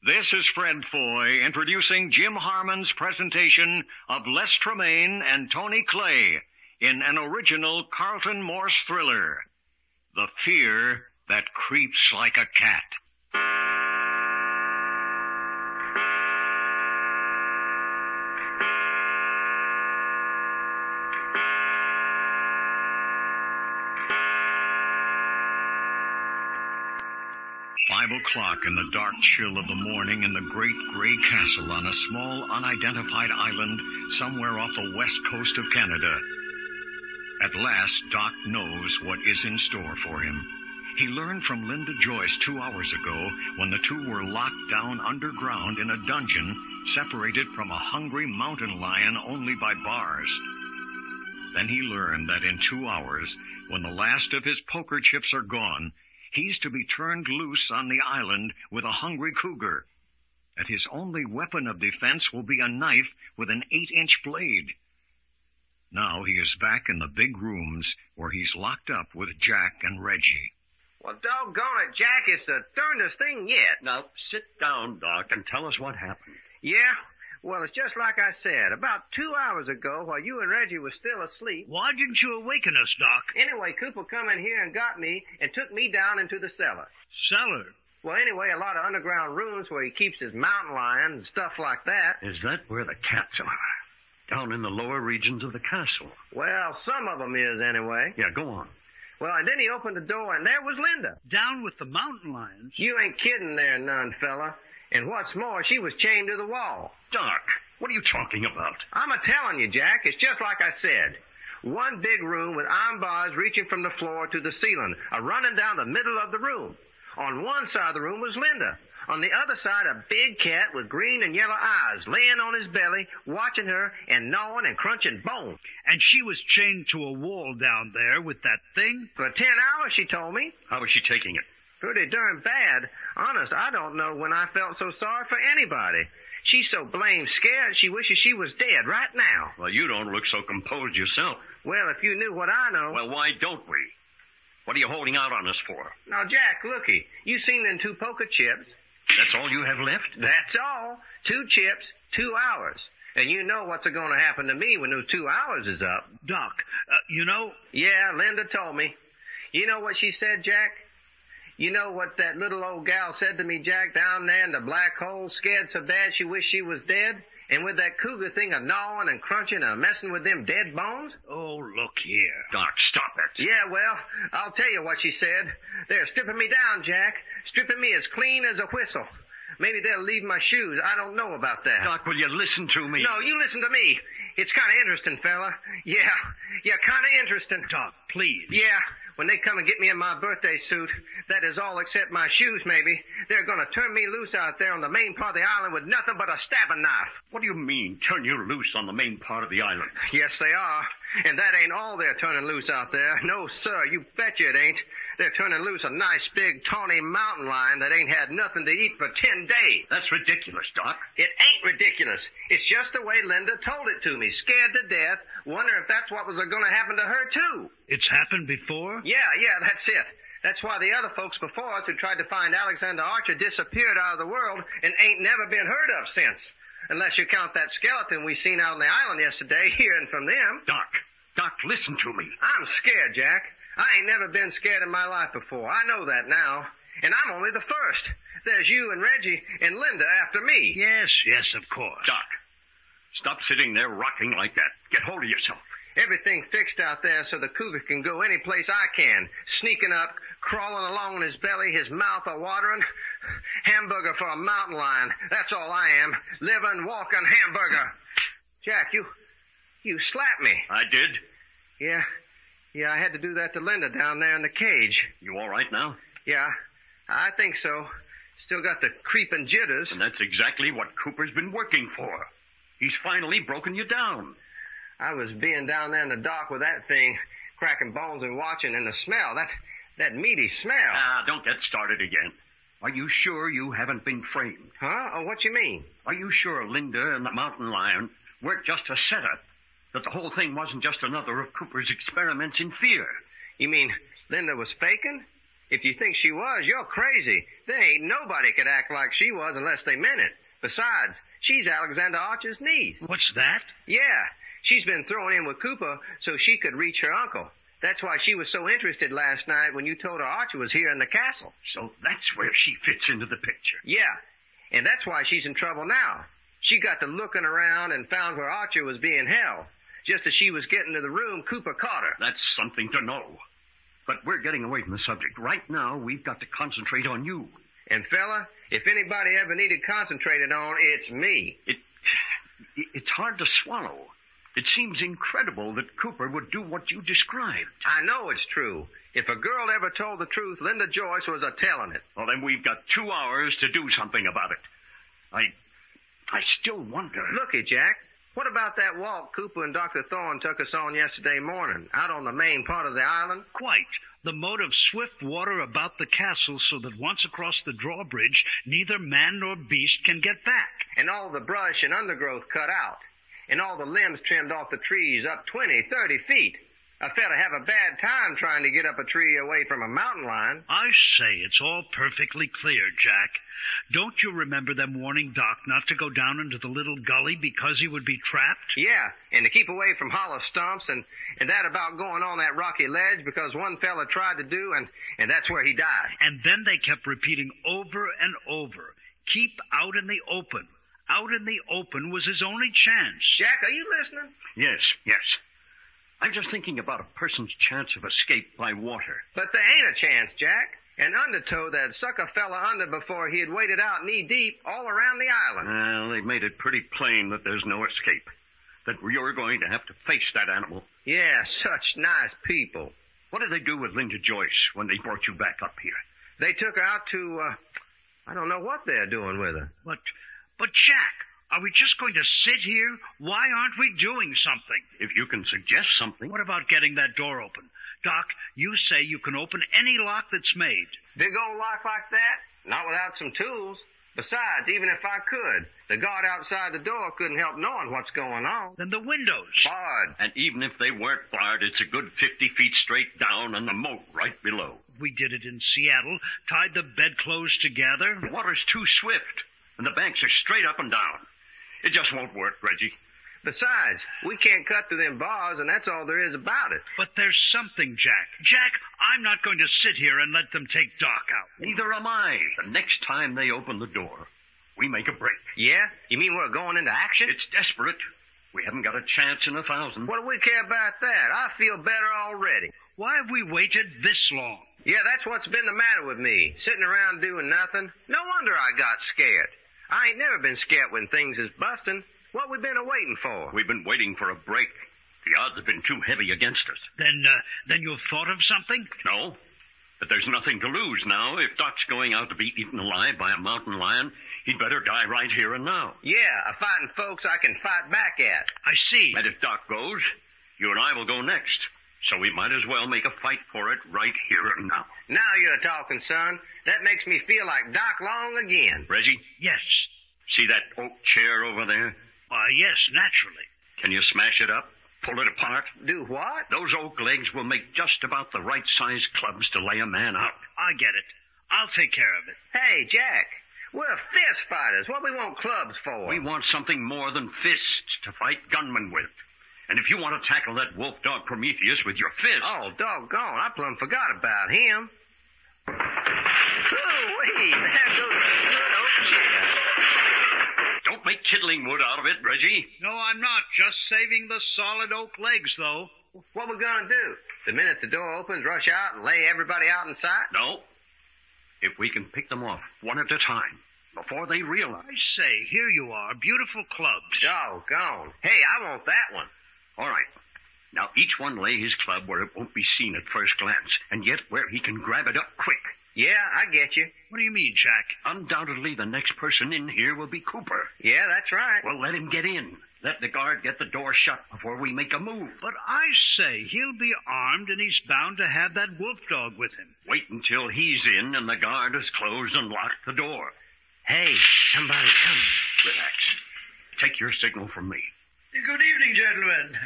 This is Fred Foy introducing Jim Harmon's presentation of Les Tremaine and Tony Clay in an original Carlton Morse thriller, The Fear That Creeps Like a Cat. 5 o'clock in the dark chill of the morning in the great gray castle on a small unidentified island somewhere off the west coast of Canada. At last, Doc knows what is in store for him. He learned from Linda Joyce 2 hours ago when the two were locked down underground in a dungeon separated from a hungry mountain lion only by bars. Then he learned that in 2 hours, when the last of his poker chips are gone, he's to be turned loose on the island with a hungry cougar. And his only weapon of defense will be a knife with an 8-inch blade. Now he is back in the big rooms where he's locked up with Jack and Reggie. Well, doggone it, Jack, it's the darndest thing yet. Now, sit down, Doc, and tell us what happened. Yeah? Well, it's just like I said. About 2 hours ago, while you and Reggie were still asleep... Why didn't you awaken us, Doc? Anyway, Cooper come in here and got me and took me down into the cellar. Cellar? Well, anyway, a lot of underground rooms where he keeps his mountain lion and stuff like that. Is that where the cats are? Down in the lower regions of the castle? Well, some of them is, anyway. Yeah, go on. Well, and then he opened the door, and there was Linda. Down with the mountain lions? You ain't kidding there, none, fella. And what's more, she was chained to the wall. Doc, what are you talking about? I'm a-telling you, Jack. It's just like I said. One big room with iron bars reaching from the floor to the ceiling, running down the middle of the room. On one side of the room was Linda. On the other side, a big cat with green and yellow eyes, laying on his belly, watching her and gnawing and crunching bones. And she was chained to a wall down there with that thing? For 10 hours, she told me. How was she taking it? Pretty darn bad. Honest, I don't know when I felt so sorry for anybody. She's so blame scared she wishes she was dead right now. Well, you don't look so composed yourself. Well, if you knew what I know... Well, why don't we? What are you holding out on us for? Now, Jack, looky. You seen them 2 poker chips. That's all you have left? That's all. 2 chips, 2 hours. And you know what's going to happen to me when those 2 hours is up. Doc, you know... Yeah, Linda told me. You know what she said, Jack? You know what that little old gal said to me, Jack, down there in the black hole, scared so bad she wished she was dead? And with that cougar thing gnawing and crunching and messing with them dead bones? Oh, look here. Doc, stop it. Yeah, well, I'll tell you what she said. They're stripping me down, Jack. Stripping me as clean as a whistle. Maybe they'll leave my shoes. I don't know about that. Doc, will you listen to me? No, you listen to me. It's kind of interesting, fella. Yeah, kind of interesting. Doc, please. Yeah, when they come and get me in my birthday suit, that is all except my shoes, maybe. They're going to turn me loose out there on the main part of the island with nothing but a stabbing knife. What do you mean, turn you loose on the main part of the island? Yes, they are. And that ain't all they're turning loose out there. No, sir, you betcha it ain't. They're turning loose a nice big tawny mountain lion that ain't had nothing to eat for 10 days. That's ridiculous, Doc. It ain't ridiculous. It's just the way Linda told it to me. Scared to death. Wonder if that's what was going to happen to her, too. It's happened before? Yeah, that's it. That's why the other folks before us who tried to find Alexander Archer disappeared out of the world and ain't never been heard of since. Unless you count that skeleton we seen out on the island yesterday, hearing from them. Doc, listen to me. I'm scared, Jack. I ain't never been scared in my life before. I know that now. And I'm only the first. There's you and Reggie and Linda after me. Yes, of course. Doc, stop sitting there rocking like that. Get hold of yourself. Everything fixed out there so the cougar can go any place I can. Sneaking up, crawling along in his belly, his mouth a-watering. Hamburger for a mountain lion. That's all I am. Living, walking hamburger. Jack, you slapped me. I did? Yeah, I had to do that to Linda down there in the cage. You all right now? Yeah, I think so. Still got the creeping jitters. And that's exactly what Cooper's been working for. He's finally broken you down. I was being down there in the dock with that thing, cracking bones and watching, and the smell, that meaty smell. Don't get started again. Are you sure you haven't been framed? Huh? Oh, what you mean? Are you sure Linda and the mountain lion weren't just a setup? That the whole thing wasn't just another of Cooper's experiments in fear? You mean Linda was faking? If you think she was, you're crazy. There ain't nobody could act like she was unless they meant it. Besides, she's Alexander Archer's niece. What's that? Yeah, she's been thrown in with Cooper so she could reach her uncle. That's why she was so interested last night when you told her Archer was here in the castle. So that's where she fits into the picture. Yeah, and that's why she's in trouble now. She got to looking around and found where Archer was being held. Just as she was getting to the room, Cooper caught her. That's something to know. But we're getting away from the subject. Right now, we've got to concentrate on you. And, fella, if anybody ever needed concentrated on, it's me. It's hard to swallow. It seems incredible that Cooper would do what you described. I know it's true. If a girl ever told the truth, Linda Joyce was a-telling it. Well, then we've got 2 hours to do something about it. I still wonder. Looky, Jack. What about that walk Cooper and Dr. Thorne took us on yesterday morning, out on the main part of the island? Quite. The moat of swift water about the castle so that once across the drawbridge, neither man nor beast can get back. And all the brush and undergrowth cut out. And all the limbs trimmed off the trees up 20, 30 feet. A fella have a bad time trying to get up a tree away from a mountain lion. I say, it's all perfectly clear, Jack. Don't you remember them warning Doc not to go down into the little gully because he would be trapped? Yeah, and to keep away from hollow stumps, and that about going on that rocky ledge because one fella tried to do, and that's where he died. And then they kept repeating over and over, keep out in the open. Out in the open was his only chance. Jack, are you listening? Yes. I'm just thinking about a person's chance of escape by water. But there ain't a chance, Jack. An undertow that suck a fella under before he had waded out knee-deep all around the island. Well, they've made it pretty plain that there's no escape. That you're going to have to face that animal. Yeah, such nice people. What did they do with Linda Joyce when they brought you back up here? They took her out to, I don't know what they're doing with her. But Jack, are we just going to sit here? Why aren't we doing something? If you can suggest something. What about getting that door open? Doc, you say you can open any lock that's made. Big old lock like that? Not without some tools. Besides, even if I could, the guard outside the door couldn't help knowing what's going on. Then the windows. Barred. And even if they weren't barred, it's a good 50 feet straight down and the moat right below. We did it in Seattle, tied the bedclothes together. The water's too swift, and the banks are straight up and down. It just won't work, Reggie. Besides, we can't cut through them bars, and that's all there is about it. But there's something, Jack. Jack, I'm not going to sit here and let them take Doc out. Neither am I. The next time they open the door, we make a break. Yeah? You mean we're going into action? It's desperate. We haven't got a chance in 1,000. What do we care about that? I feel better already. Why have we waited this long? Yeah, that's what's been the matter with me. Sitting around doing nothing. No wonder I got scared. I ain't never been scared when things is busting. What we been a-waiting for? We've been waiting for a break. The odds have been too heavy against us. Then you've thought of something? No. But there's nothing to lose now. If Doc's going out to be eaten alive by a mountain lion, he'd better die right here and now. Yeah, a fighting folks I can fight back at. I see. And if Doc goes, you and I will go next. So we might as well make a fight for it right here and now. Now you're talking, son. That makes me feel like Doc Long again. Reggie? Yes. See that oak chair over there? Yes, naturally. Can you smash it up? Pull it apart? Do what? Those oak legs will make just about the right size clubs to lay a man out. I get it. I'll take care of it. Hey, Jack, we're fist fighters. What we want clubs for? We want something more than fists to fight gunmen with. And if you want to tackle that wolf dog Prometheus with your fist... Oh, doggone, I plumb forgot about him. Ooh-wee, there goes a good oak chair. Don't make kindling wood out of it, Reggie. No, I'm not. Just saving the solid oak legs, though. What we gonna do? The minute the door opens, rush out and lay everybody out in sight? No. If we can pick them off one at a time, before they realize... I say, here you are, beautiful clubs. Doggone. Hey, I want that one. All right. Now, each one lay his club where it won't be seen at first glance, and yet where he can grab it up quick. Yeah, I get you. What do you mean, Jack? Undoubtedly, the next person in here will be Cooper. Yeah, that's right. Well, let him get in. Let the guard get the door shut before we make a move. But I say, he'll be armed and he's bound to have that wolf dog with him. Wait until he's in and the guard has closed and locked the door. Hey, somebody's coming. Relax. Take your signal from me. Good evening, gentlemen.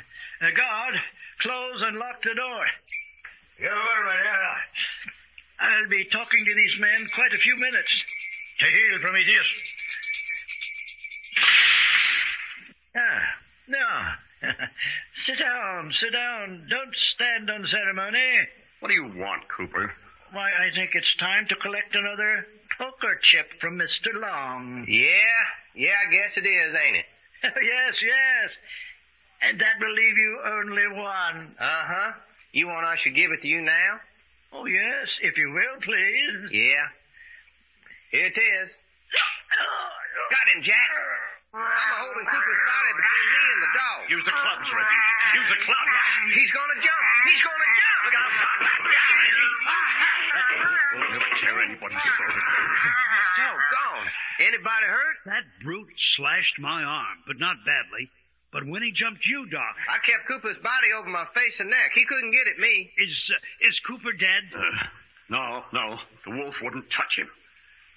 Guard, close and lock the door. I'll be talking to these men quite a few minutes. To heal, Prometheus. No. Sit down. Don't stand on ceremony. What do you want, Cooper? Why, I think it's time to collect another poker chip from Mr. Long. Yeah, I guess it is, ain't it? Yes. And that will leave you only one. Uh-huh. You want I should give it to you now? Oh, yes, if you will, please. Yeah. Here it is. Got him, Jack. I'm holding Cooper's body between me and the dog. Use the clubs, Reggie. Use the clubs. He's gonna jump. Look out. We'll never tear anybody's throat. Doggone. Anybody hurt? That brute slashed my arm, but not badly. But when he jumped you, Doc... I kept Cooper's body over my face and neck. He couldn't get at me. Is Cooper dead? No. The wolf wouldn't touch him.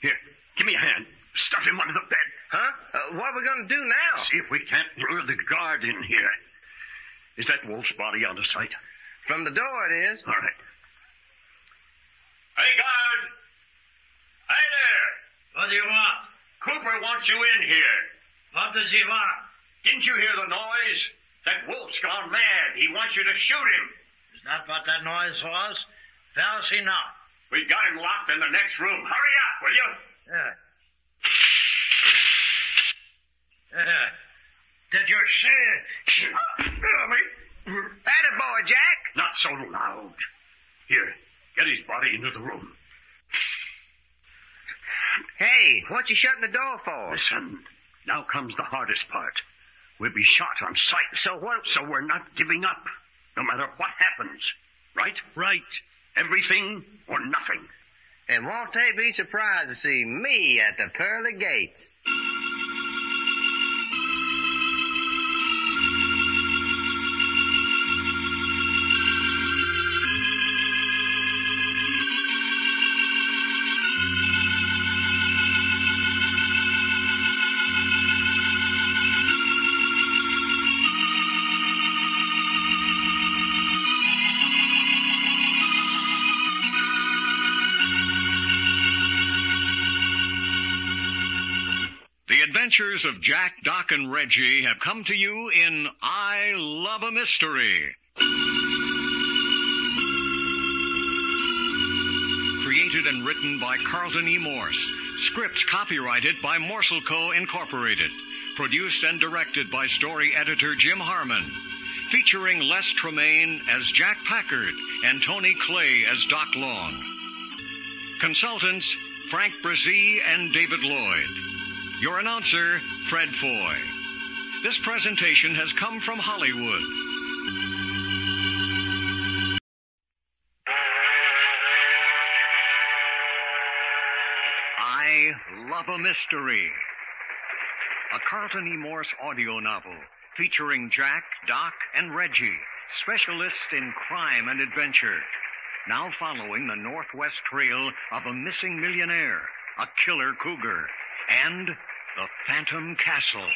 Here, give me a hand. Stuff him under the bed. Huh? What are we going to do now? See if we can't lure the guard in here. Is that wolf's body out of sight? From the door it is. All right. Hey, guard! Hey there! What do you want? Cooper wants you in here. What does he want? Didn't you hear the noise? That wolf's gone mad. He wants you to shoot him. Is that what that noise was? Where's he now? We got him locked in the next room. Hurry up, will you? Did you say... Attaboy, Jack. Not so loud. Here, get his body into the room. Hey, what you shutting the door for? Listen, now comes the hardest part. We'll be shot on sight. So what? So we're not giving up, no matter what happens. Right? Right. Everything or nothing. And won't they be surprised to see me at the pearly gates? The adventures of Jack, Doc, and Reggie have come to you in I Love a Mystery. Created and written by Carlton E. Morse. Scripts copyrighted by Morse Co. Incorporated. Produced and directed by story editor Jim Harmon. Featuring Les Tremaine as Jack Packard and Tony Clay as Doc Long. Consultants Frank Brzee and David Lloyd. Your announcer, Fred Foy. This presentation has come from Hollywood. I Love a Mystery. A Carlton E. Morse audio novel featuring Jack, Doc, and Reggie, specialists in crime and adventure. Now following the northwest trail of a missing millionaire, a killer cougar, and the Phantom Castle.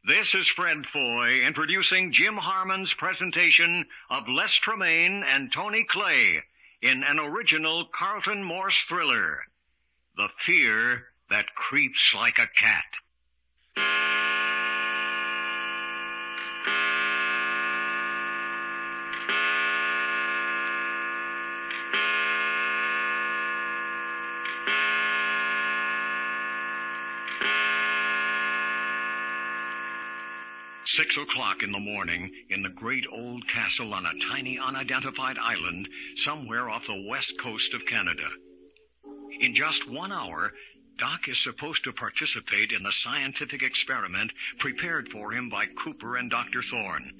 This is Fred Foy introducing Jim Harmon's presentation of Les Tremaine and Tony Clay in an original Carlton Morse thriller, The Fear That Creeps Like a Cat. 6 o'clock in the morning in the great old castle on a tiny unidentified island somewhere off the west coast of Canada. In just 1 hour, Doc is supposed to participate in the scientific experiment prepared for him by Cooper and Dr. Thorne.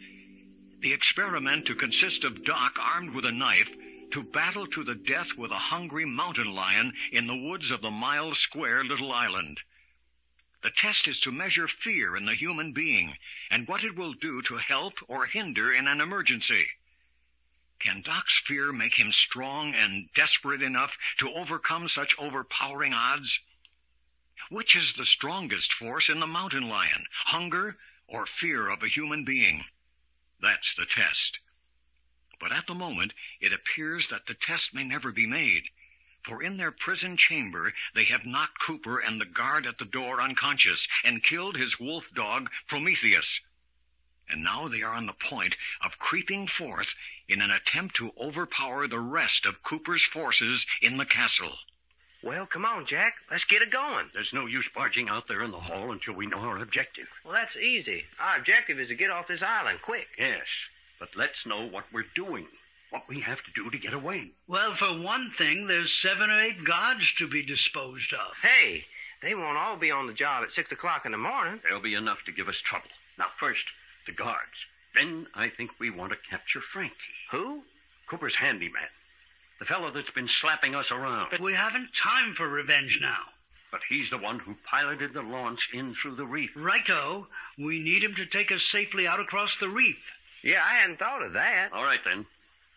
The experiment to consist of Doc armed with a knife to battle to the death with a hungry mountain lion in the woods of the mile-square little island. The test is to measure fear in the human being and what it will do to help or hinder in an emergency. Can Doc's fear make him strong and desperate enough to overcome such overpowering odds? Which is the strongest force in the mountain lion, hunger or fear of a human being? That's the test. But at the moment, it appears that the test may never be made, for in their prison chamber they have knocked Cooper and the guard at the door unconscious and killed his wolf dog, Prometheus. And now they are on the point of creeping forth in an attempt to overpower the rest of Cooper's forces in the castle. Well, come on, Jack. Let's get it going. There's no use barging out there in the hall until we know our objective. Well, that's easy. Our objective is to get off this island quick. Yes, but let's know what we're doing, what we have to do to get away. Well, for one thing, there's 7 or 8 guards to be disposed of. Hey, they won't all be on the job at 6 o'clock in the morning. There'll be enough to give us trouble. Now, first, the guards. Then I think we want to capture Frankie. Who? Cooper's handyman. The fellow that's been slapping us around. But we haven't time for revenge now. But he's the one who piloted the launch in through the reef. Righto. We need him to take us safely out across the reef. Yeah, I hadn't thought of that. All right, then.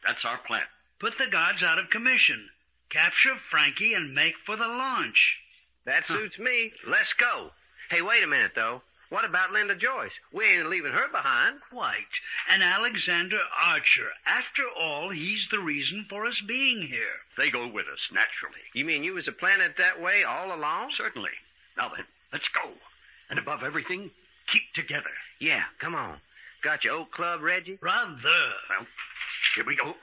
That's our plan. Put the guards out of commission. Capture Frankie and make for the launch. That suits me. Let's go. Hey, wait a minute, though. What about Linda Joyce? We ain't leaving her behind. Quite. And Alexander Archer. After all, he's the reason for us being here. They go with us, naturally. You mean you was planning it that way all along? Certainly. Now then, let's go. And above everything, keep together. Yeah, come on. Got your old club, Reggie? Rather. Well, here we go.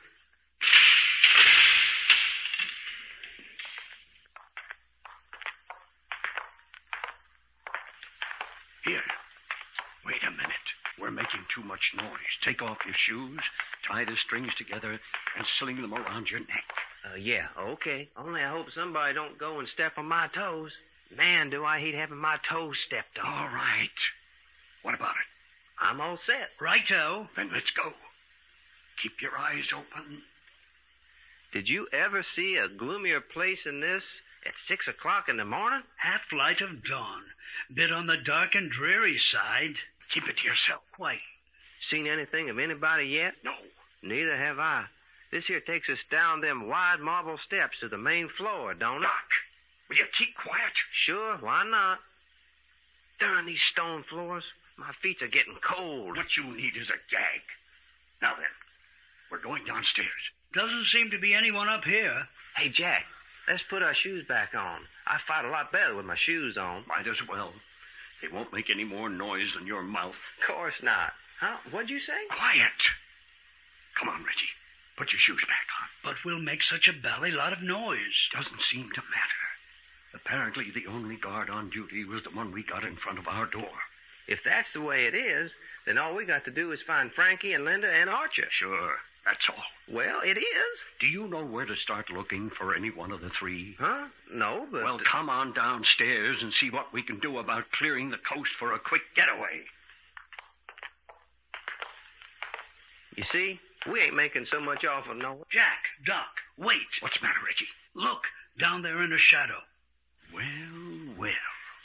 Here. Wait a minute. We're making too much noise. Take off your shoes, tie the strings together, and sling them around your neck. Yeah, okay. Only I hope somebody don't go and step on my toes. Man, do I hate having my toes stepped on. All right. What about it? I'm all set. Righto. Then let's go. Keep your eyes open. Did you ever see a gloomier place than this at 6 o'clock in the morning? Half light of dawn. Bit on the dark and dreary side. Keep it to yourself. Quite. Seen anything of anybody yet? No. Neither have I. This here takes us down them wide marble steps to the main floor, don't it? Doc, will you keep quiet? Sure, why not? Darn these stone floors. My feet are getting cold. What you need is a gag. Now then, we're going downstairs. Doesn't seem to be anyone up here. Hey, Jack, let's put our shoes back on. I fight a lot better with my shoes on. Might as well. They won't make any more noise than your mouth. Of course not. Huh? What'd you say? Quiet. Come on, Reggie. Put your shoes back on. But we'll make such a bally lot of noise. Doesn't seem to matter. Apparently, the only guard on duty was the one we got in front of our door. If that's the way it is, then all we got to do is find Frankie and Linda and Archer. Sure, that's all. Well, it is. Do you know where to start looking for any one of the three? Huh? No, but... Well, come on downstairs and see what we can do about clearing the coast for a quick getaway. You see, we ain't making so much off of no... Jack, Doc, wait. What's the matter, Reggie? Look, down there in the shadow. Well.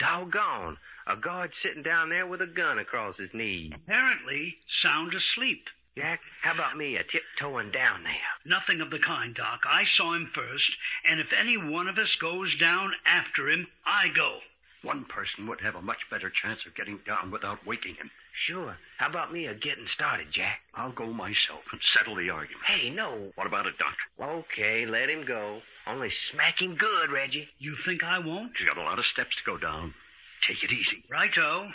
Doggone. A guard sitting down there with a gun across his knee. Apparently sound asleep. Jack, how about me tiptoeing down there? Nothing of the kind, Doc. I saw him first, and if any one of us goes down after him, I go. One person would have a much better chance of getting down without waking him. Sure. How about me getting started, Jack? I'll go myself and settle the argument. Hey, no. What about it, Doc? Okay, let him go. Only smack him good, Reggie. You think I won't? He's got a lot of steps to go down. Take it easy. Righto.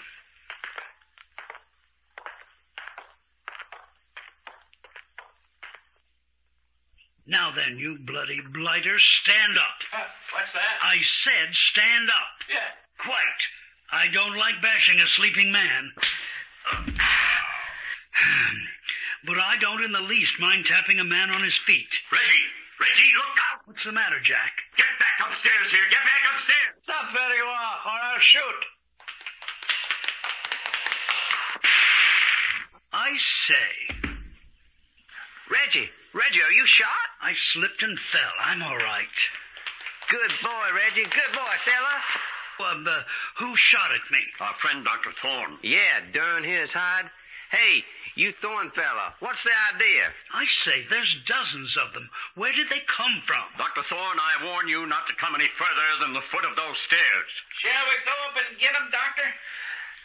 Now then, you bloody blighter, stand up. What's that? I said stand up. Yeah. Quite. I don't like bashing a sleeping man. But I don't in the least mind tapping a man on his feet. Reggie, look out! What's the matter, Jack? Get back upstairs here. Get back upstairs. Stop where you are, or I'll shoot. I say. Reggie, are you shot? I slipped and fell. I'm all right. Good boy, Reggie. Good boy, fella. Who shot at me? Our friend, Dr. Thorne. Yeah, darn his hide. Hey, you Thorne fella, what's the idea? I say, there's dozens of them. Where did they come from? Dr. Thorne, I warn you not to come any further than the foot of those stairs. Shall we go up and get them, Doctor?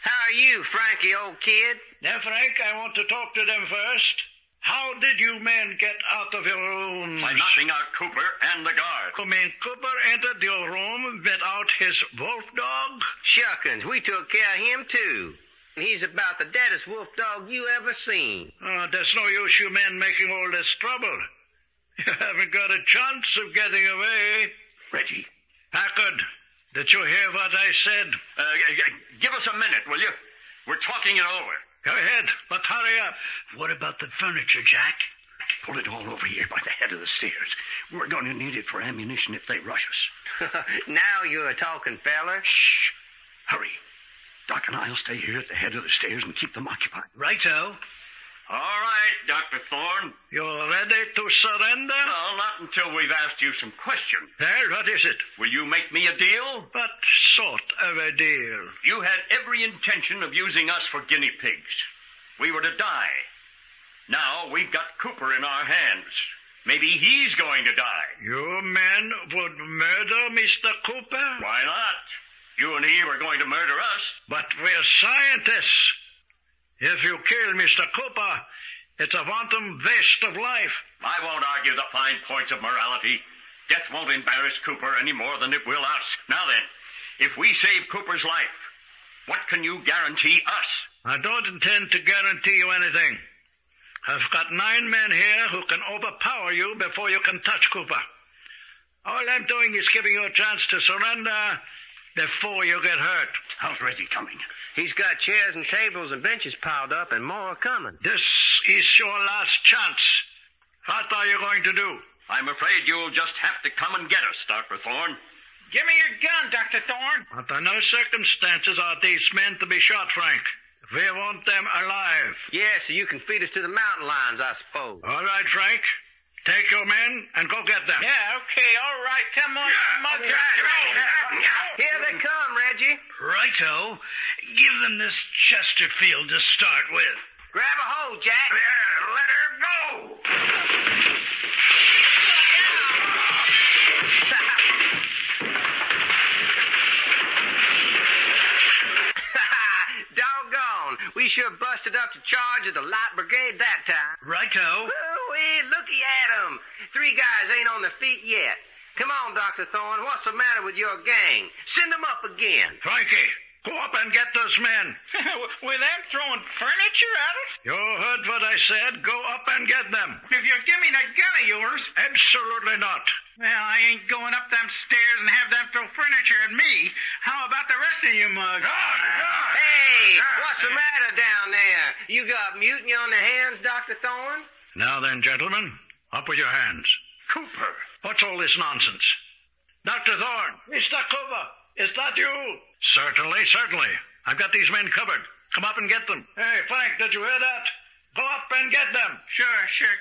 How are you, Frankie, old kid? Now, Frank, I want to talk to them first. How did you men get out of your rooms? By knocking out Cooper and the guard. You mean Cooper entered your room without his wolf dog? Shuckins, we took care of him, too. He's about the deadest wolf dog you ever seen. Oh, there's no use you men making all this trouble. You haven't got a chance of getting away. Reggie. Packard, did you hear what I said? Give us a minute, will you? We're talking it over. Go ahead, but hurry up. What about the furniture, Jack? Pull it all over here by the head of the stairs. We're going to need it for ammunition if they rush us. Now you're talking, fella. Shh. Hurry. Doc and I'll stay here at the head of the stairs and keep them occupied. Righto. All right, Dr. Thorne. You're ready to surrender? No, not until we've asked you some questions. Well, what is it? Will you make me a deal? What sort of a deal? You had every intention of using us for guinea pigs. We were to die. Now we've got Cooper in our hands. Maybe he's going to die. You men would murder Mr. Cooper? Why not? You and he were going to murder us. But we're scientists. If you kill Mr. Cooper, it's a wanton waste of life. I won't argue the fine points of morality. Death won't embarrass Cooper any more than it will us. Now then, if we save Cooper's life, what can you guarantee us? I don't intend to guarantee you anything. I've got 9 men here who can overpower you before you can touch Cooper. All I'm doing is giving you a chance to surrender before you get hurt. How's Reggie coming? He's got chairs and tables and benches piled up and more coming. This is your last chance. What are you going to do? I'm afraid you'll just have to come and get us, Dr. Thorne. Give me your gun, Dr. Thorne. Under no circumstances are these men to be shot, Frank. We want them alive. Yeah, so you can feed us to the mountain lions, I suppose. All right, Frank. Take your men and go get them. Yeah, okay, all right. Come on, monkey. Here they come, Reggie. Righto. Give them this Chesterfield to start with. Grab a hold, Jack. Let her go. Doggone. We sure busted up to charge of the light brigade that time. Righto. Ooh-wee, looky at 'em. 3 guys ain't on their feet yet. Come on, Dr. Thorne. What's the matter with your gang? Send them up again. Frankie, go up and get those men. With them throwing furniture at us? You heard what I said. Go up and get them. If you give me that gun of yours. Absolutely not. Well, I ain't going up them stairs and have them throw furniture at me. How about the rest of you mugs? Hey, what's the matter down there? You got mutiny on the hands, Dr. Thorne? Now then, gentlemen, up with your hands. Cooper. What's all this nonsense? Dr. Thorne. Mr. Cooper, is that you? Certainly. I've got these men covered. Come up and get them. Hey, Frank, did you hear that? Go up and get them. Sure.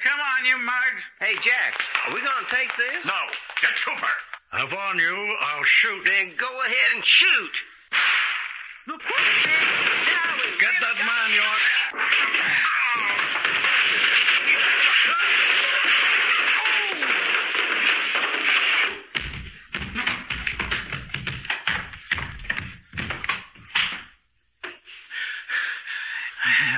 Come on, you mugs. Hey, Jack, are we going to take this? No, get Cooper. I warn you, I'll shoot. Then go ahead and shoot. Get that man, York.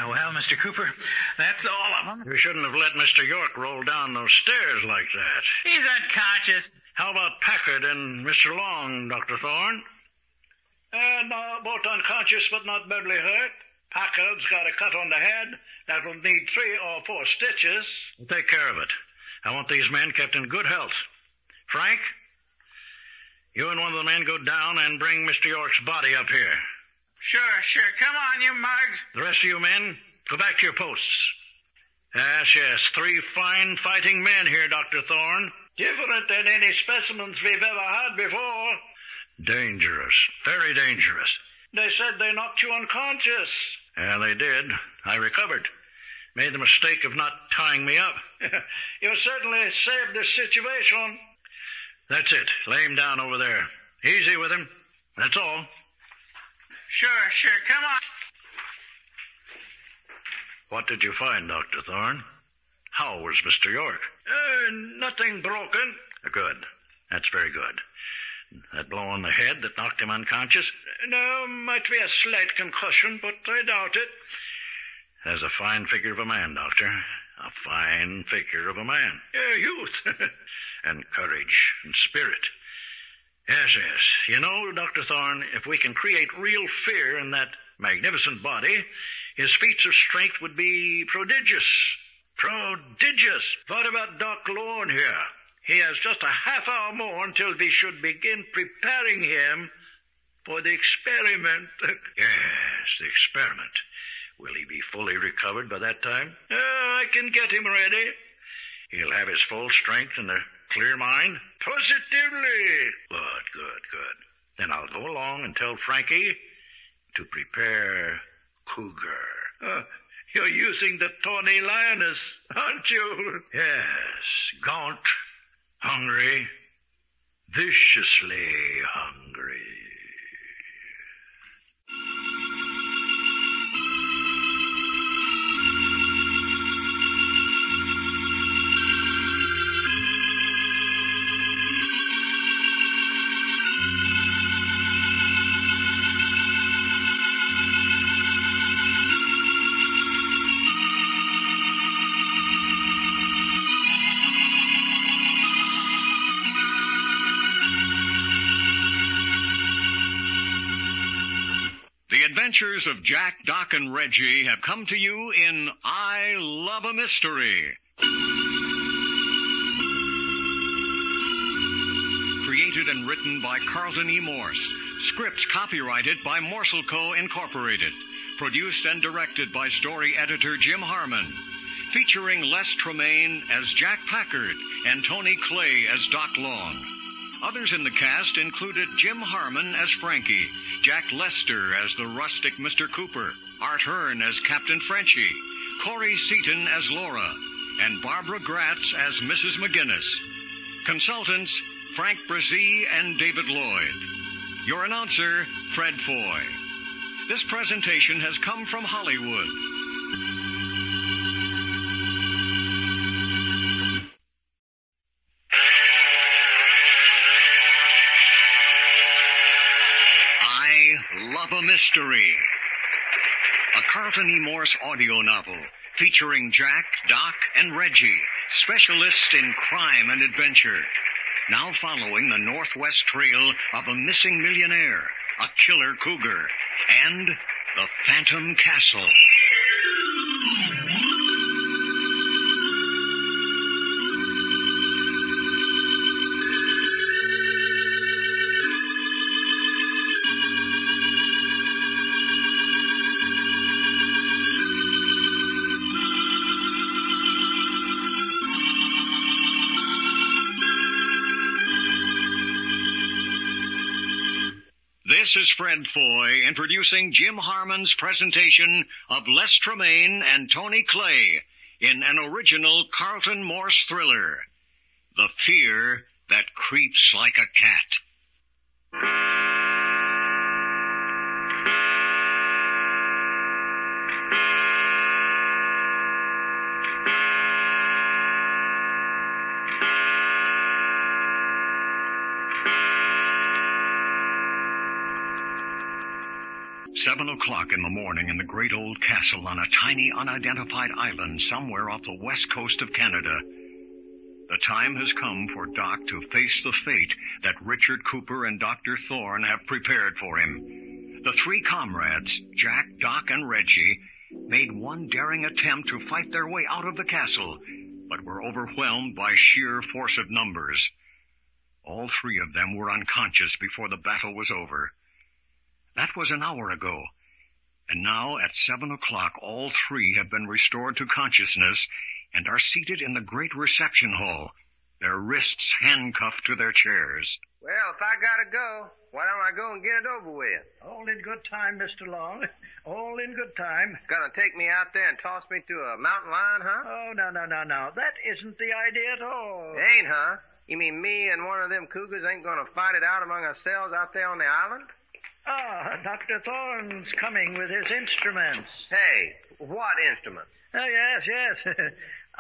Well, Mr. Cooper, that's all of them. You shouldn't have let Mr. York roll down those stairs like that. He's unconscious. How about Packard and Mr. Long, Dr. Thorne? No, both unconscious but not badly hurt. Packard's got a cut on the head that will need 3 or 4 stitches. Take care of it. I want these men kept in good health. Frank, you and one of the men go down and bring Mr. York's body up here. Sure. Come on, you mugs. The rest of you men, Go back to your posts. Yes, 3 fine fighting men here, Dr. Thorne. Different than any specimens we've ever had before. Dangerous. Very dangerous. They said they knocked you unconscious. Yeah, they did. I recovered. Made the mistake of not tying me up. You certainly saved the situation. That's it. Lay him down over there. Easy with him. That's all. Sure. Come on. What did you find, Dr. Thorne? How was Mr. York? Nothing broken. Good. That's very good. That blow on the head that knocked him unconscious? No, might be a slight concussion, but I doubt it. There's a fine figure of a man, Doctor. A fine figure of a man. Youth. And courage and spirit. Yes. You know, Dr. Thorne, if we can create real fear in that magnificent body, his feats of strength would be prodigious. Prodigious. What about Doc Lorne here? He has just a half hour more until we should begin preparing him for the experiment. Yes, the experiment. Will he be fully recovered by that time? I can get him ready. He'll have his full strength and a clear mind? Positively. Good. Then I'll go along and tell Frankie to prepare Cougar. You're using the tawny lioness, aren't you? Yes, gaunt, hungry, viciously hungry. The adventures of Jack, Doc, and Reggie have come to you in I Love a Mystery. Created and written by Carlton E. Morse. Scripts copyrighted by Morse Co. Incorporated. Produced and directed by story editor Jim Harmon. Featuring Les Tremaine as Jack Packard and Tony Clay as Doc Long. Others in the cast included Jim Harmon as Frankie, Jack Lester as the rustic Mr. Cooper, Art Hearn as Captain Frenchie, Corey Seaton as Laura, and Barbara Gratz as Mrs. McGinnis. Consultants, Frank Brzee and David Lloyd. Your announcer, Fred Foy. This presentation has come from Hollywood. Love a Mystery. A Carlton E. Morse audio novel featuring Jack, Doc, and Reggie, specialists in crime and adventure. Now following the northwest trail of a missing millionaire, a killer cougar, and the Phantom Castle. This is Fred Foy introducing Jim Harmon's presentation of Les Tremaine and Tony Clay in an original Carlton Morse thriller, The Fear That Creeps Like a Cat. Seven o'clock in the morning in the great old castle on a tiny unidentified island somewhere off the west coast of Canada. The time has come for Doc to face the fate that Richard Cooper and Dr. Thorne have prepared for him. The 3 comrades, Jack, Doc, and Reggie, made one daring attempt to fight their way out of the castle, but were overwhelmed by sheer force of numbers. All 3 of them were unconscious before the battle was over. That was an hour ago. And now, at 7 o'clock, all three have been restored to consciousness and are seated in the great reception hall, their wrists handcuffed to their chairs. Well, if I gotta go, why don't I go and get it over with? All in good time, Mr. Long. All in good time. Gonna take me out there and toss me to a mountain lion, huh? Oh, no. That isn't the idea at all. It ain't, huh? You mean me and one of them cougars ain't gonna fight it out among ourselves out there on the island? Ah, Dr. Thorne's coming with his instruments. Hey, what instruments? Oh, yes.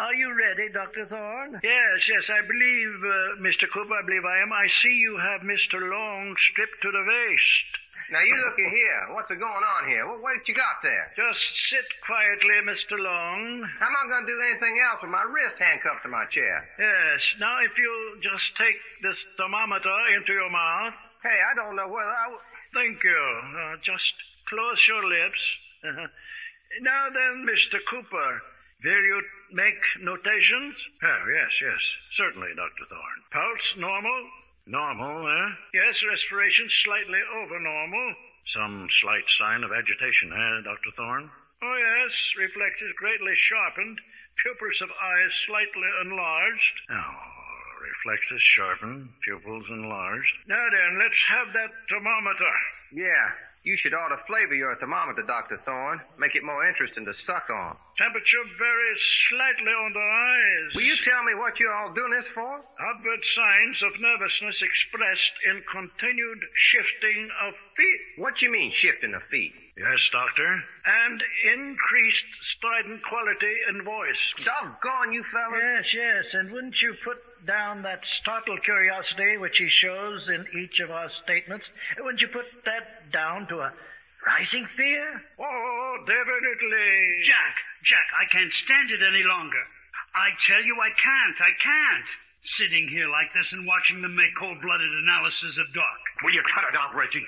Are you ready, Dr. Thorne? Yes, I believe, Mr. Cooper, I believe I am. I see you have Mr. Long stripped to the waist. Now, you looky here. What's going on here? What you got there? Just sit quietly, Mr. Long. How am I going to do anything else with my wrist handcuffed to my chair? Yes. Now, if you just take this thermometer into your mouth. Hey, I don't know whether I... Thank you. Just close your lips. Now then, Mr. Cooper, will you make notations? Oh, yes. Certainly, Dr. Thorne. Pulse normal? Normal, eh? Yes, respiration slightly over normal. Some slight sign of agitation, Dr. Thorne? Oh, yes. Reflexes greatly sharpened. Pupils of eyes slightly enlarged. Reflexes sharpened. Pupils enlarged. Now then, let's have that thermometer. Yeah. You should ought to flavor your thermometer, Dr. Thorne. Make it more interesting to suck on. Temperature very slightly on the rise. Will you tell me what you're all doing this for? Outward signs of nervousness expressed in continued shifting of feet. What you mean, shifting of feet? Yes, Doctor. And increased strident quality in voice. Doggone you fellas. Yes. And wouldn't you put down that startled curiosity which he shows in each of our statements? Wouldn't you put that down to a rising fear? Oh, definitely. Jack, I can't stand it any longer. I tell you, I can't. Sitting here like this and watching them make cold-blooded analysis of Doc. Will you cut it out, Reggie?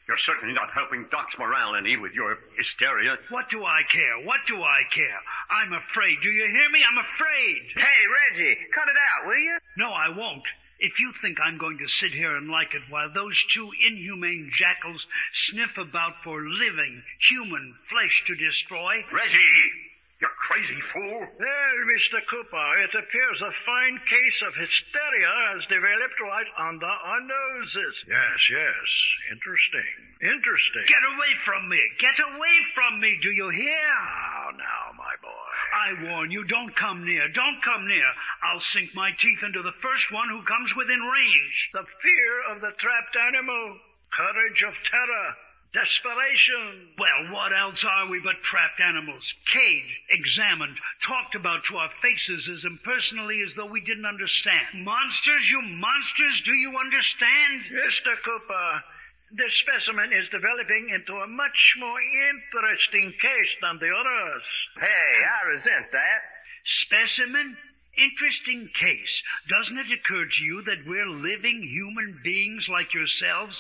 You're certainly not helping Doc's morale any with your hysteria. What do I care? I'm afraid. Do you hear me? I'm afraid. Hey, Reggie, cut it out, will you? No, I won't. If you think I'm going to sit here and like it while those two inhumane jackals sniff about for living human flesh to destroy... Reggie! You crazy fool! Well, Mr. Cooper, it appears a fine case of hysteria has developed right under our noses. Yes. Interesting. Get away from me! Do you hear? Now, my boy. I warn you, don't come near. I'll sink my teeth into the first one who comes within range. The fear of the trapped animal. Courage of terror. Desperation. Well, what else are we but trapped animals? Caged, examined, talked about to our faces as impersonally as though we didn't understand. Monsters, you monsters, do you understand? Mr. Cooper, this specimen is developing into a much more interesting case than the others. Hey, I resent that. Specimen? Interesting case. Doesn't it occur to you that we're living human beings like yourselves?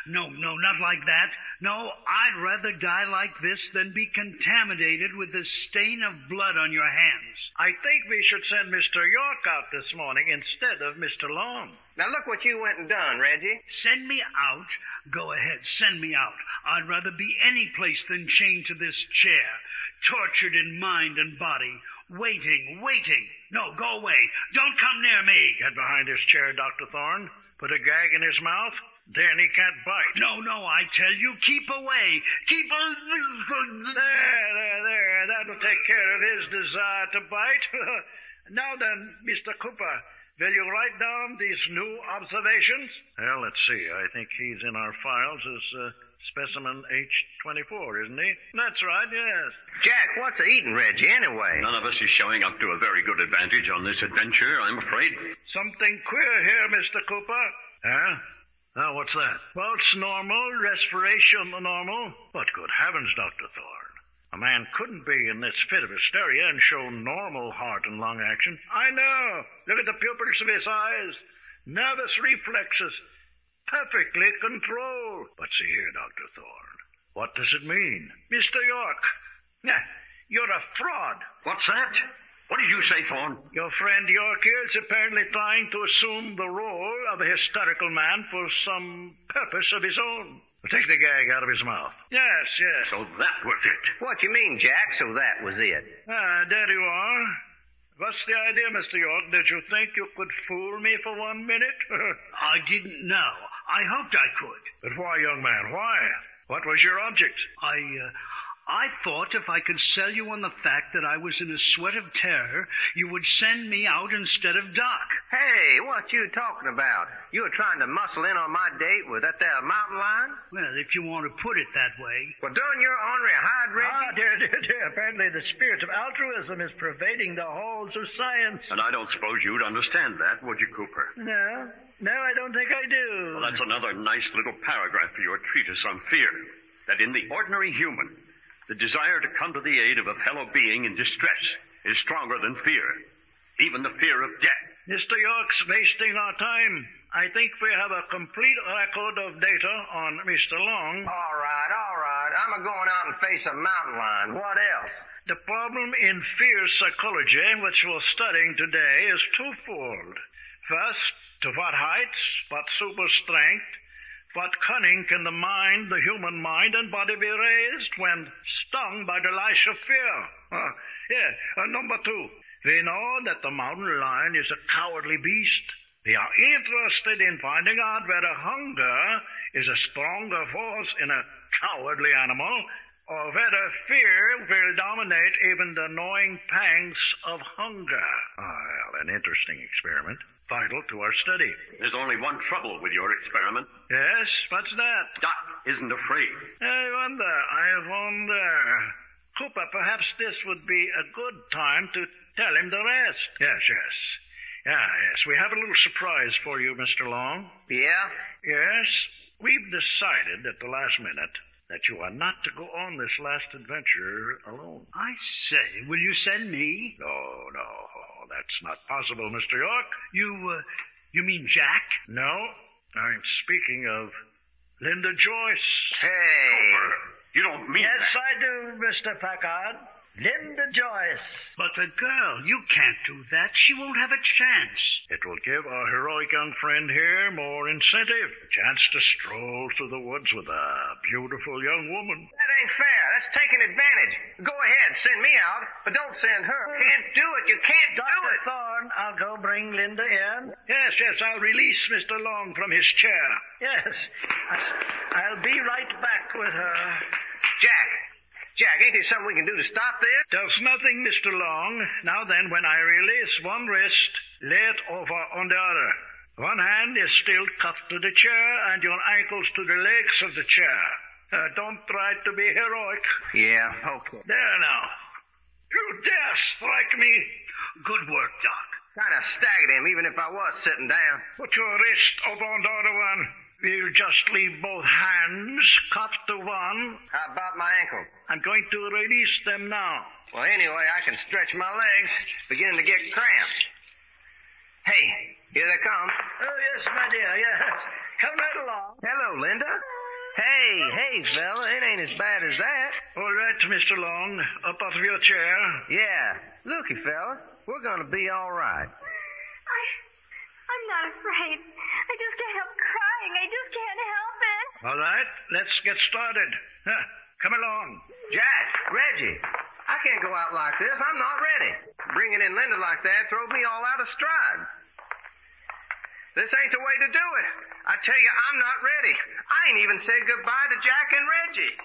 No, not like that. No, I'd rather die like this than be contaminated with the stain of blood on your hands. I think we should send Mr. York out this morning instead of Mr. Long. Now look what you went and done, Reggie. Send me out? Go ahead, send me out. I'd rather be any place than chained to this chair, tortured in mind and body, waiting. No, go away. Don't come near me. Get behind his chair, Dr. Thorne. Put a gag in his mouth. Then he can't bite. No, I tell you, keep away. There. That'll take care of his desire to bite. Now then, Mr. Cooper, will you write down these new observations? Well, let's see. I think he's in our files as specimen H24, isn't he? That's right, yes. Jack, what's eating Reggie anyway? None of us is showing up to a very good advantage on this adventure, I'm afraid. Something queer here, Mr. Cooper. Huh? Oh, what's that? Pulse normal, respiration normal. But good heavens, Dr. Thorne. A man couldn't be in this fit of hysteria and show normal heart and lung action. I know. Look at the pupils of his eyes. Nervous reflexes. Perfectly controlled. But see here, Dr. Thorne. What does it mean? Mr. York. You're a fraud. What's that? What did you say, Thorne? Your friend York here is apparently trying to assume the role of a hysterical man for some purpose of his own. Take the gag out of his mouth. Yes. So that was it. What you mean, Jack, so that was it? There you are. What's the idea, Mr. York? Did you think you could fool me for 1 minute? I didn't know. I hoped I could. But why, young man, why? What was your object? I thought if I could sell you on the fact that I was in a sweat of terror, you would send me out instead of Doc. Hey, what you talking about? You were trying to muscle in on my date with that there mountain lion? Well, if you want to put it that way. Well, doing your ornery hide, Reggie? Dear. Apparently the spirit of altruism is pervading the halls of science. And I don't suppose you'd understand that, would you, Cooper? No, I don't think I do. Well, that's another nice little paragraph for your treatise on fear. That in the ordinary human, the desire to come to the aid of a fellow being in distress is stronger than fear, even the fear of death. Mr. York's wasting our time. I think we have a complete record of data on Mr. Long. All right. I'm going out and face a mountain lion. What else? The problem in fear psychology, which we're studying today, is twofold. First, to what heights, what super strength, what cunning can the human mind and body be raised when stung by the lash of fear? Number two, we know that the mountain lion is a cowardly beast. We are interested in finding out whether hunger is a stronger force in a cowardly animal, or whether fear will dominate even the gnawing pangs of hunger. Well, an interesting experiment. Vital to our study. There's only one trouble with your experiment. Yes? What's that? Doc isn't afraid. I wonder. Cooper, perhaps this would be a good time to tell him the rest. Yes. Yes. We have a little surprise for you, Mr. Long. Yeah? Yes. We've decided at the last minute that you are not to go on this last adventure alone. I say, will you send me? No. That's not possible, Mr. York. You mean Jack? No. I'm speaking of Linda Joyce. Hey! Cooper, you don't mean Yes, that. I do, Mr. Packard. Linda Joyce. But the girl, you can't do that. She won't have a chance. It will give our heroic young friend here more incentive. A chance to stroll through the woods with a beautiful young woman. That ain't fair. That's taking advantage. Go ahead, send me out, but don't send her. Can't do it. You can't do it. Dr. Thorne, I'll go bring Linda in. Yes, I'll release Mr. Long from his chair. Yes, I'll be right back with her. Jack, ain't there something we can do to stop this? There's nothing, Mr. Long. Now then, when I release one wrist, lay it over on the other. One hand is still cuffed to the chair, and your ankles to the legs of the chair. Don't try to be heroic. Yeah, okay. There now. You dare strike me? Good work, Doc. Kind of staggered him, even if I was sitting down. Put your wrist over on the other one. We'll just leave both hands cuffed to one. How about my ankle? I'm going to release them now. Well, anyway, I can stretch my legs, beginning to get cramped. Hey, here they come. Oh, yes, my dear, yes. Come right along. Hello, Linda. Hey, fella, it ain't as bad as that. All right, Mr. Long, up out of your chair. Yeah, looky, fella, we're gonna be all right. I'm not afraid. I just can't help crying. I just can't help it. All right, let's get started. Come along. Jack, Reggie, I can't go out like this. I'm not ready. Bringing in Linda like that throws me all out of stride. This ain't the way to do it. I tell you, I'm not ready. I ain't even said goodbye to Jack and Reggie.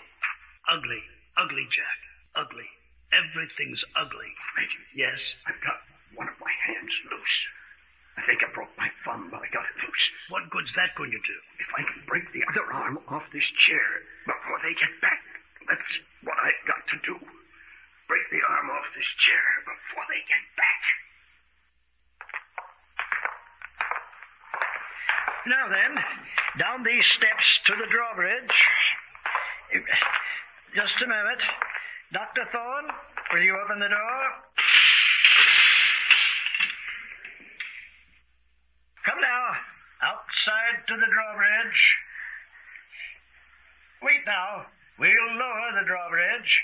Ugly, Jack. Ugly. Everything's ugly. Reggie. Yes? I've got one of my hands loose. I think I broke my thumb, but I got it loose. What good's that going to do? If I can break the other arm off this chair before they get back, that's what I've got to do. Break the arm off this chair before they get back. Now then, down these steps to the drawbridge. Just a moment. Dr. Thorne, will you open the door? Come now, outside to the drawbridge. Wait now, we'll lower the drawbridge.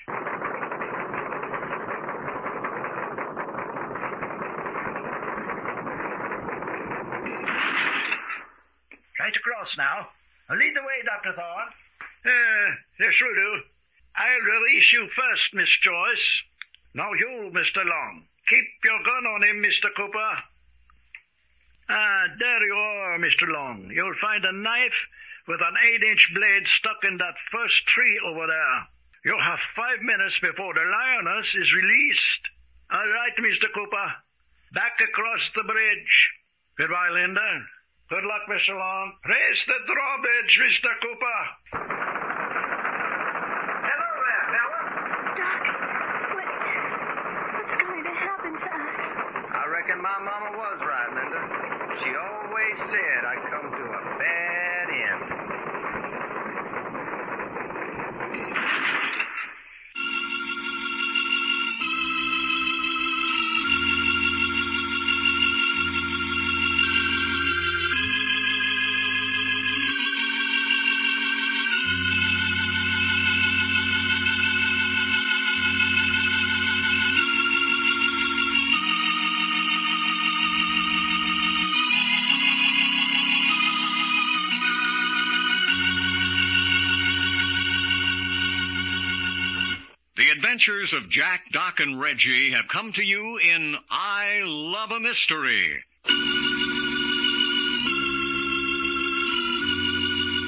Right across now. Lead the way, Dr. Thorne. Yes, will do. I'll release you first, Miss Joyce. Now you, Mr. Long. Keep your gun on him, Mr. Cooper. There you are, Mr. Long. You'll find a knife with an 8-inch blade stuck in that first tree over there. You'll have 5 minutes before the lioness is released. All right, Mr. Cooper. Back across the bridge. Goodbye, Linda. Good luck, Mr. Long. Raise the drawbridge, Mr. Cooper. Hello there, fella. Doc, what's going to happen to us? I reckon my mama was right, Linda. She always said I'd come to a bad end. The adventures of Jack, Doc, and Reggie have come to you in I Love a Mystery.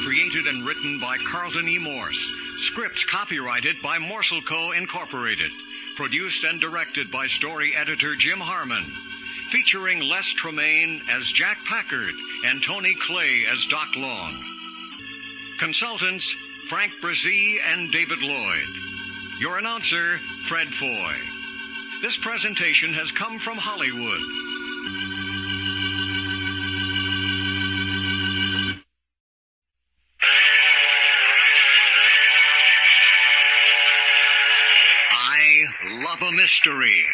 Created and written by Carlton E. Morse. Scripts copyrighted by Morse Co. Incorporated. Produced and directed by story editor Jim Harmon. Featuring Les Tremaine as Jack Packard and Tony Clay as Doc Long. Consultants Frank Brzee and David Lloyd. Your announcer, Fred Foy. This presentation has come from Hollywood. I Love a Mystery.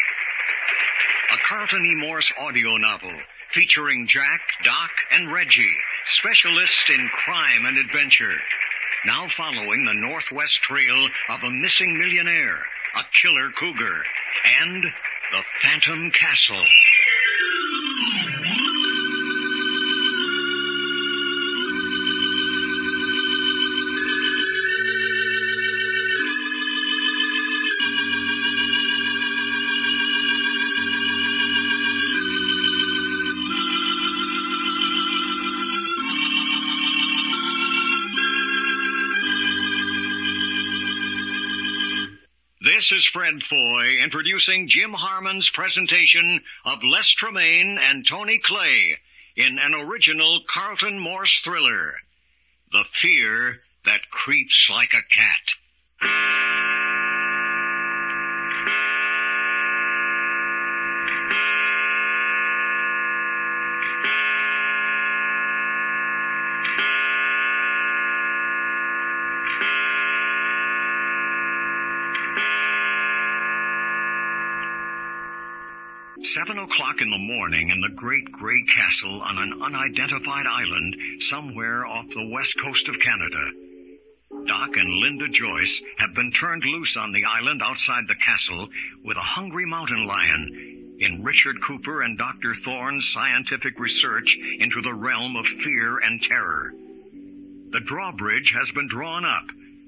A Carlton E. Morse audio novel featuring Jack, Doc, and Reggie, specialists in crime and adventure. Now following the northwest trail of a missing millionaire, a killer cougar, and the Phantom Castle. This is Fred Foy introducing Jim Harmon's presentation of Les Tremaine and Tony Clay in an original Carlton Morse thriller, The Fear That Creeps Like a Cat. Seven o'clock in the morning in the great gray castle on an unidentified island somewhere off the west coast of Canada. Doc and Linda Joyce have been turned loose on the island outside the castle with a hungry mountain lion in Richard Cooper and Dr. Thorne's scientific research into the realm of fear and terror. The drawbridge has been drawn up,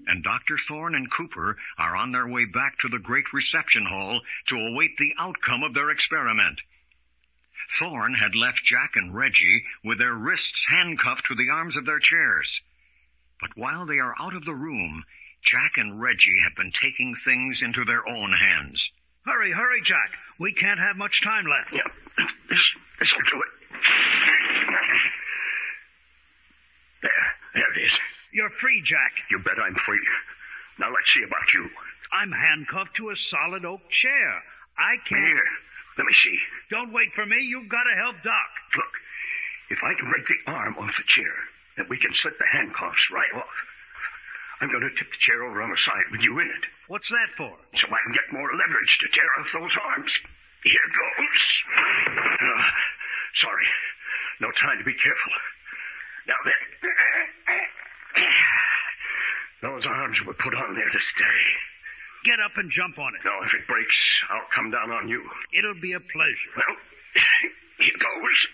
and Dr. Thorne and Cooper are on their way back to the great reception hall to await the outcome of their experiment. Thorne had left Jack and Reggie with their wrists handcuffed to the arms of their chairs. But while they are out of the room, Jack and Reggie have been taking things into their own hands. Hurry, Jack. We can't have much time left. Yeah, this'll do it. There it is. You're free, Jack. You bet I'm free. Now let's see about you. I'm handcuffed to a solid oak chair. I can't... Here, let me see. Don't wait for me. You've got to help Doc. Look, if I can break the arm off the chair, then we can slip the handcuffs right off. I'm going to tip the chair over on the side with you in it. What's that for? So I can get more leverage to tear off those arms. Here goes. Sorry. No time to be careful. Now then... Those arms were put on there to stay. Get up and jump on it. No, if it breaks, I'll come down on you. It'll be a pleasure. Well, here goes.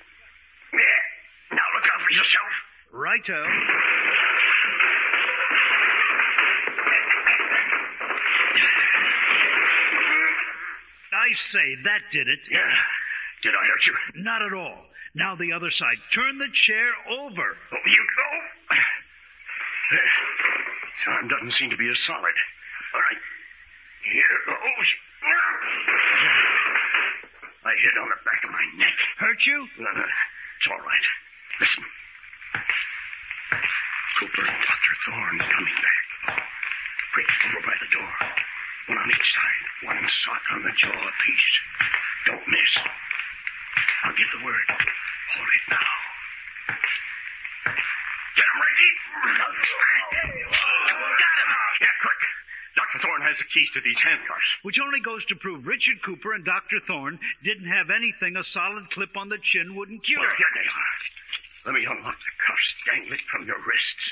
Now look out for yourself. Righto. say, that did it. Yeah. Did I hurt you? Not at all. Now the other side. Turn the chair over. Oh, you go. There. This arm doesn't seem to be as solid. All right. Here goes. I hit on the back of my neck. Hurt you? No, it's all right. Listen. Cooper and Dr. Thorne coming back. Quick, over by the door. One on each side. One shot on the jaw apiece. Don't miss. I'll give the word. Hold it now. Get him, Reggie! Got him! Yeah, quick. Dr. Thorne has the keys to these handcuffs. Which only goes to prove Richard Cooper and Dr. Thorne didn't have anything a solid clip on the chin wouldn't cure. Well, here they are. Let me unlock the cuffs dangling from your wrists.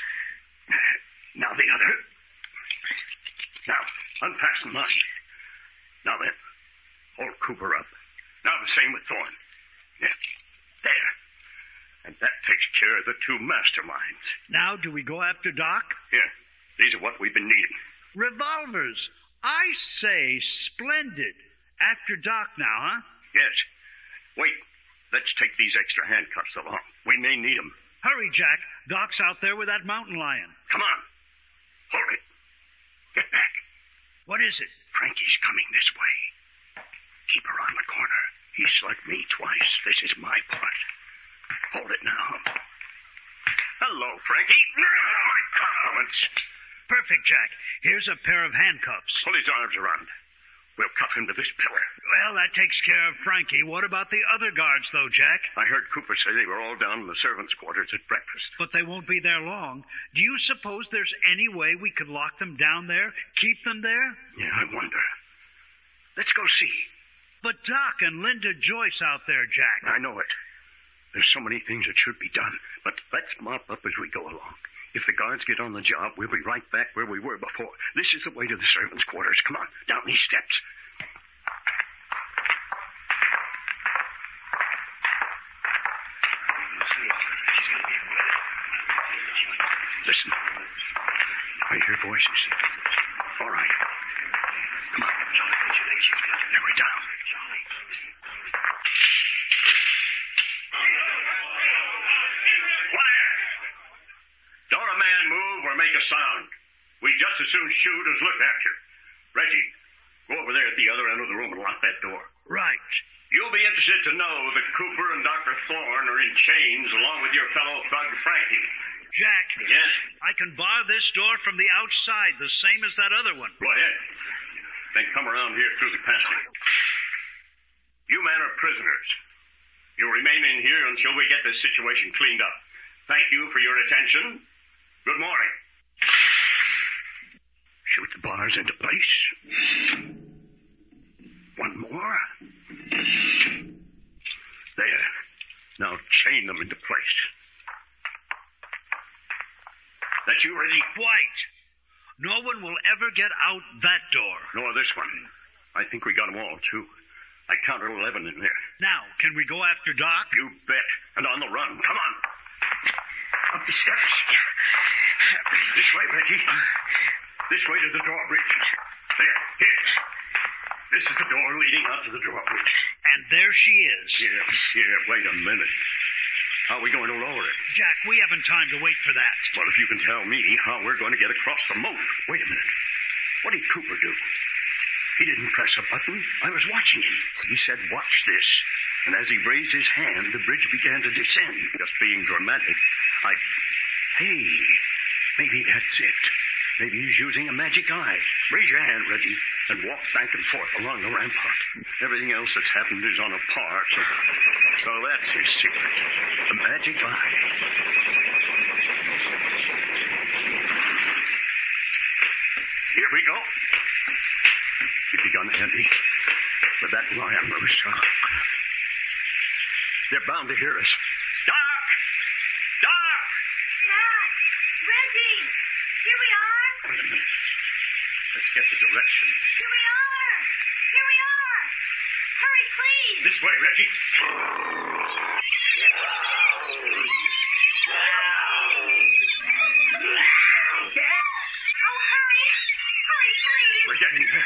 Now the other. Now, unfasten mine. Now then, hold Cooper up. Now the same with Thorne. Yeah, there. And that takes care of the two masterminds. Now, do we go after Doc? Here, these are what we've been needing. Revolvers. I say, splendid. After Doc now, huh? Yes. Wait, let's take these extra handcuffs along. We may need them. Hurry, Jack. Doc's out there with that mountain lion. Come on. Hold it. Get back. What is it? Frankie's coming this way. Keep her on the corner. He slugged me twice. This is my part. Hold it now. Hello, Frankie. My compliments. Perfect, Jack. Here's a pair of handcuffs. Pull his arms around. We'll cuff him to this pillar. Well, that takes care of Frankie. What about the other guards, though, Jack? I heard Cooper say they were all down in the servants' quarters at breakfast. But they won't be there long. Do you suppose there's any way we could lock them down there? Keep them there? Yeah, I wonder. Let's go see. But Doc and Linda Joyce out there, Jack. I know it. There's so many things that should be done. But let's mop up as we go along. If the guards get on the job, we'll be right back where we were before. This is the way to the servants' quarters. Come on, down these steps. Listen. I hear voices. All right. Come on. There we're down. Don't a man move or make a sound. We just as soon shoot as look at you. Reggie, go over there at the other end of the room and lock that door. Right. You'll be interested to know that Cooper and Dr. Thorne are in chains along with your fellow thug Frankie. Jack. Yes? I can bar this door from the outside, the same as that other one. Go ahead. Then come around here through the passage. You men are prisoners. You'll remain in here until we get this situation cleaned up. Thank you for your attention. Good morning. Shoot the bars into place. One more. There. Now chain them into place. That you, Reggie? Quite. No one will ever get out that door. Nor this one. I think we got them all, too. I counted 11 in there. Now, can we go after Doc? You bet. And on the run. Come on. Up the steps. This way, Reggie. This way to the drawbridge. There. Here. This is the door leading out to the drawbridge. And there she is. Here. Wait a minute. How are we going to lower it? Jack, we haven't time to wait for that. Well, if you can tell me how we're going to get across the moat. Wait a minute. What did Cooper do? He didn't press a button. I was watching him. He said, watch this. And as he raised his hand, the bridge began to descend. Just being dramatic, Hey, maybe that's it. Maybe he's using a magic eye. Raise your hand, Reggie, and walk back and forth along the rampart. Everything else that's happened is on a par, so that's his secret. The magic eye. Here we go. You've begun, Andy, with that lion loose. They're bound to hear us. Doc! Doc! Jack! Reggie! Here we are! Wait a minute. Let's get the direction. Here we are! Here we are! Hurry, please! This way, Reggie. Oh, hurry! Hurry, please! We're getting there.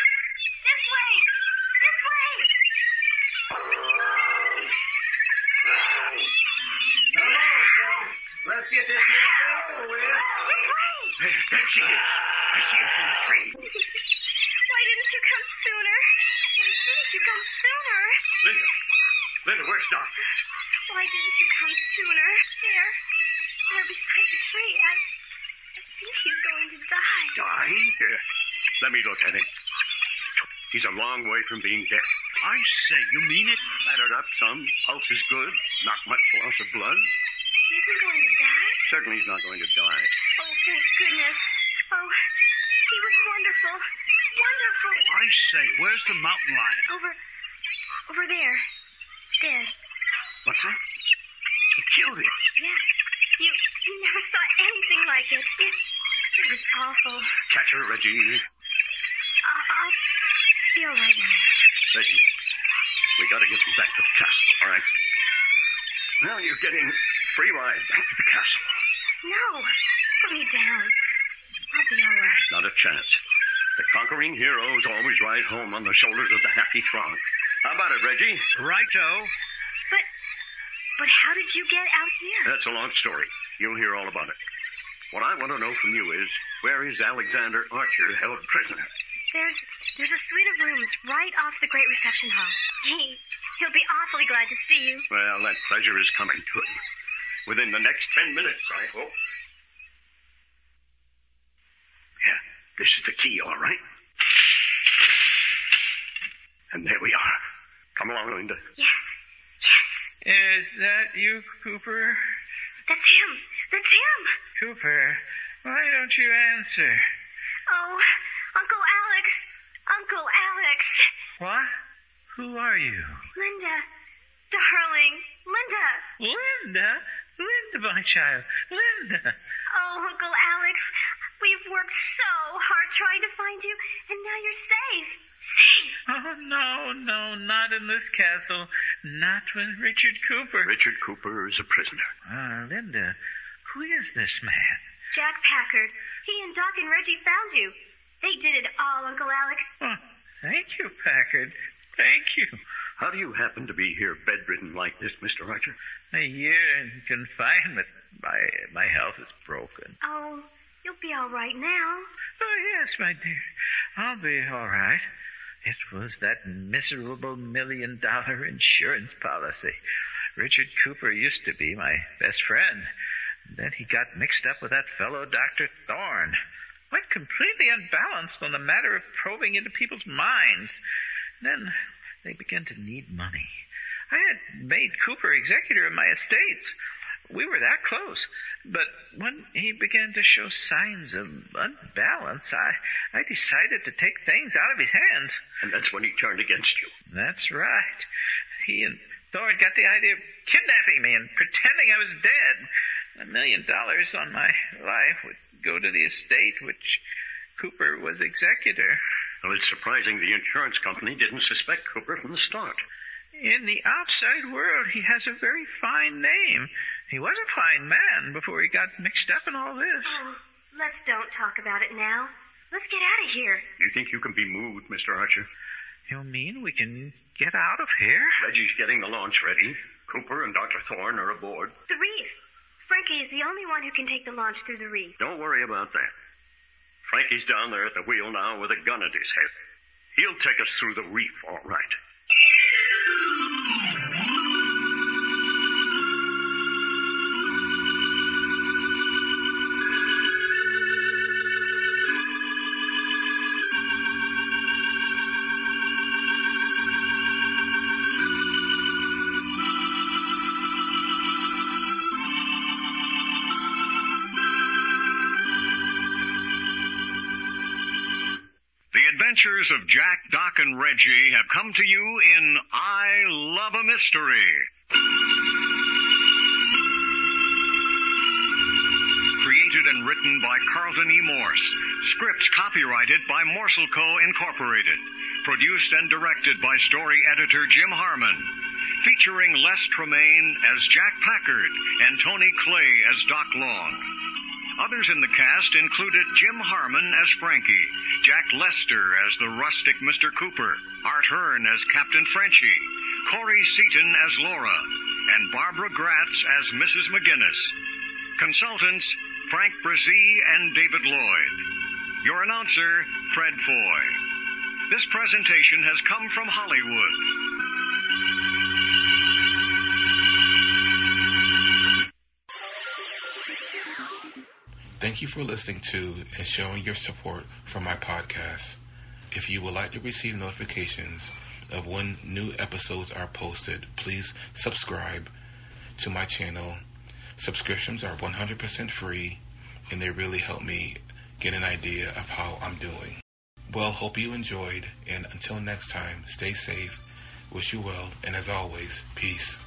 This way! This way! Let's get this here over with. Which way? There she is. I see her through the tree. Why didn't you come sooner? Linda, where's Doc? Why didn't you come sooner? There beside the tree. I think he's going to die. Die? Here, let me look at him. He's a long way from being dead. I say, you mean it? Battered up some. Pulse is good. Not much loss of blood. He isn't going to die? Certainly he's not going to die. Oh, thank goodness. Oh, he was wonderful. Wonderful. I say, where's the mountain lion? Over there. Dead. What's that? He killed him. Yes. You never saw anything like it. It was awful. Catch her, Reggie. I'll be all right now. Reggie, we got to get them back to the castle, all right? Now you're getting free ride back to the castle. No. Put me down. I'll be all right. Not a chance. The conquering heroes always ride home on the shoulders of the happy throng. How about it, Reggie? Righto. But how did you get out here? That's a long story. You'll hear all about it. What I want to know from you is, where is Alexander Archer held prisoner? There's a suite of rooms right off the great reception hall. He'll be awfully glad to see you. Well, that pleasure is coming to him. Within the next 10 minutes, I hope. Yeah, this is the key, all right? And there we are. Come along, Linda. Yes. Is that you, Cooper? That's him. Cooper, why don't you answer? Oh, Uncle Alex. What? Who are you? Linda. Darling. Linda. Linda, my child. Linda. Oh, Uncle Alex. We've worked so hard trying to find you, and now you're safe. Oh, no, not in this castle. Not with Richard Cooper. Richard Cooper is a prisoner. Linda, who is this man? Jack Packard. He and Doc and Reggie found you. They did it all, Uncle Alex. Oh, thank you, Packard. Thank you. How do you happen to be here bedridden like this, Mr. Archer? A year in confinement. My health is broken. Oh, you'll be all right now. Oh, yes, my dear. I'll be all right. It was that miserable $1 million insurance policy. Richard Cooper used to be my best friend. Then he got mixed up with that fellow Dr. Thorne. Went completely unbalanced on the matter of probing into people's minds. Then they began to need money. I had made Cooper executor of my estates. We were that close. But when he began to show signs of unbalance, I decided to take things out of his hands. And that's when he turned against you. That's right. He and Thorne got the idea of kidnapping me and pretending I was dead. $1 million on my life would go to the estate which Cooper was executor. Well, it's surprising the insurance company didn't suspect Cooper from the start. In the outside world, he has a very fine name. He was a fine man before he got mixed up in all this. Oh, let's don't talk about it now. Let's get out of here. You think you can be moved, Mr. Archer? You mean we can get out of here? Reggie's getting the launch ready. Cooper and Dr. Thorne are aboard. The reef. Frankie is the only one who can take the launch through the reef. Don't worry about that. Frankie's down there at the wheel now with a gun at his head. He'll take us through the reef, all right. Adventures of Jack, Doc, and Reggie have come to you in I Love a Mystery. Created and written by Carlton E. Morse. Scripts copyrighted by Morse Co. Incorporated. Produced and directed by story editor Jim Harmon. Featuring Les Tremaine as Jack Packard and Tony Clay as Doc Long. Others in the cast included Jim Harmon as Frankie, Jack Lester as the rustic Mr. Cooper, Art Hearn as Captain Frenchie, Corey Seaton as Laura, and Barbara Gratz as Mrs. McGinnis. Consultants, Frank Brzee and David Lloyd. Your announcer, Fred Foy. This presentation has come from Hollywood. Thank you for listening to and showing your support for my podcast. If you would like to receive notifications of when new episodes are posted, please subscribe to my channel. Subscriptions are 100% free, and they really help me get an idea of how I'm doing. Well, hope you enjoyed, and until next time, stay safe, wish you well, and as always, peace.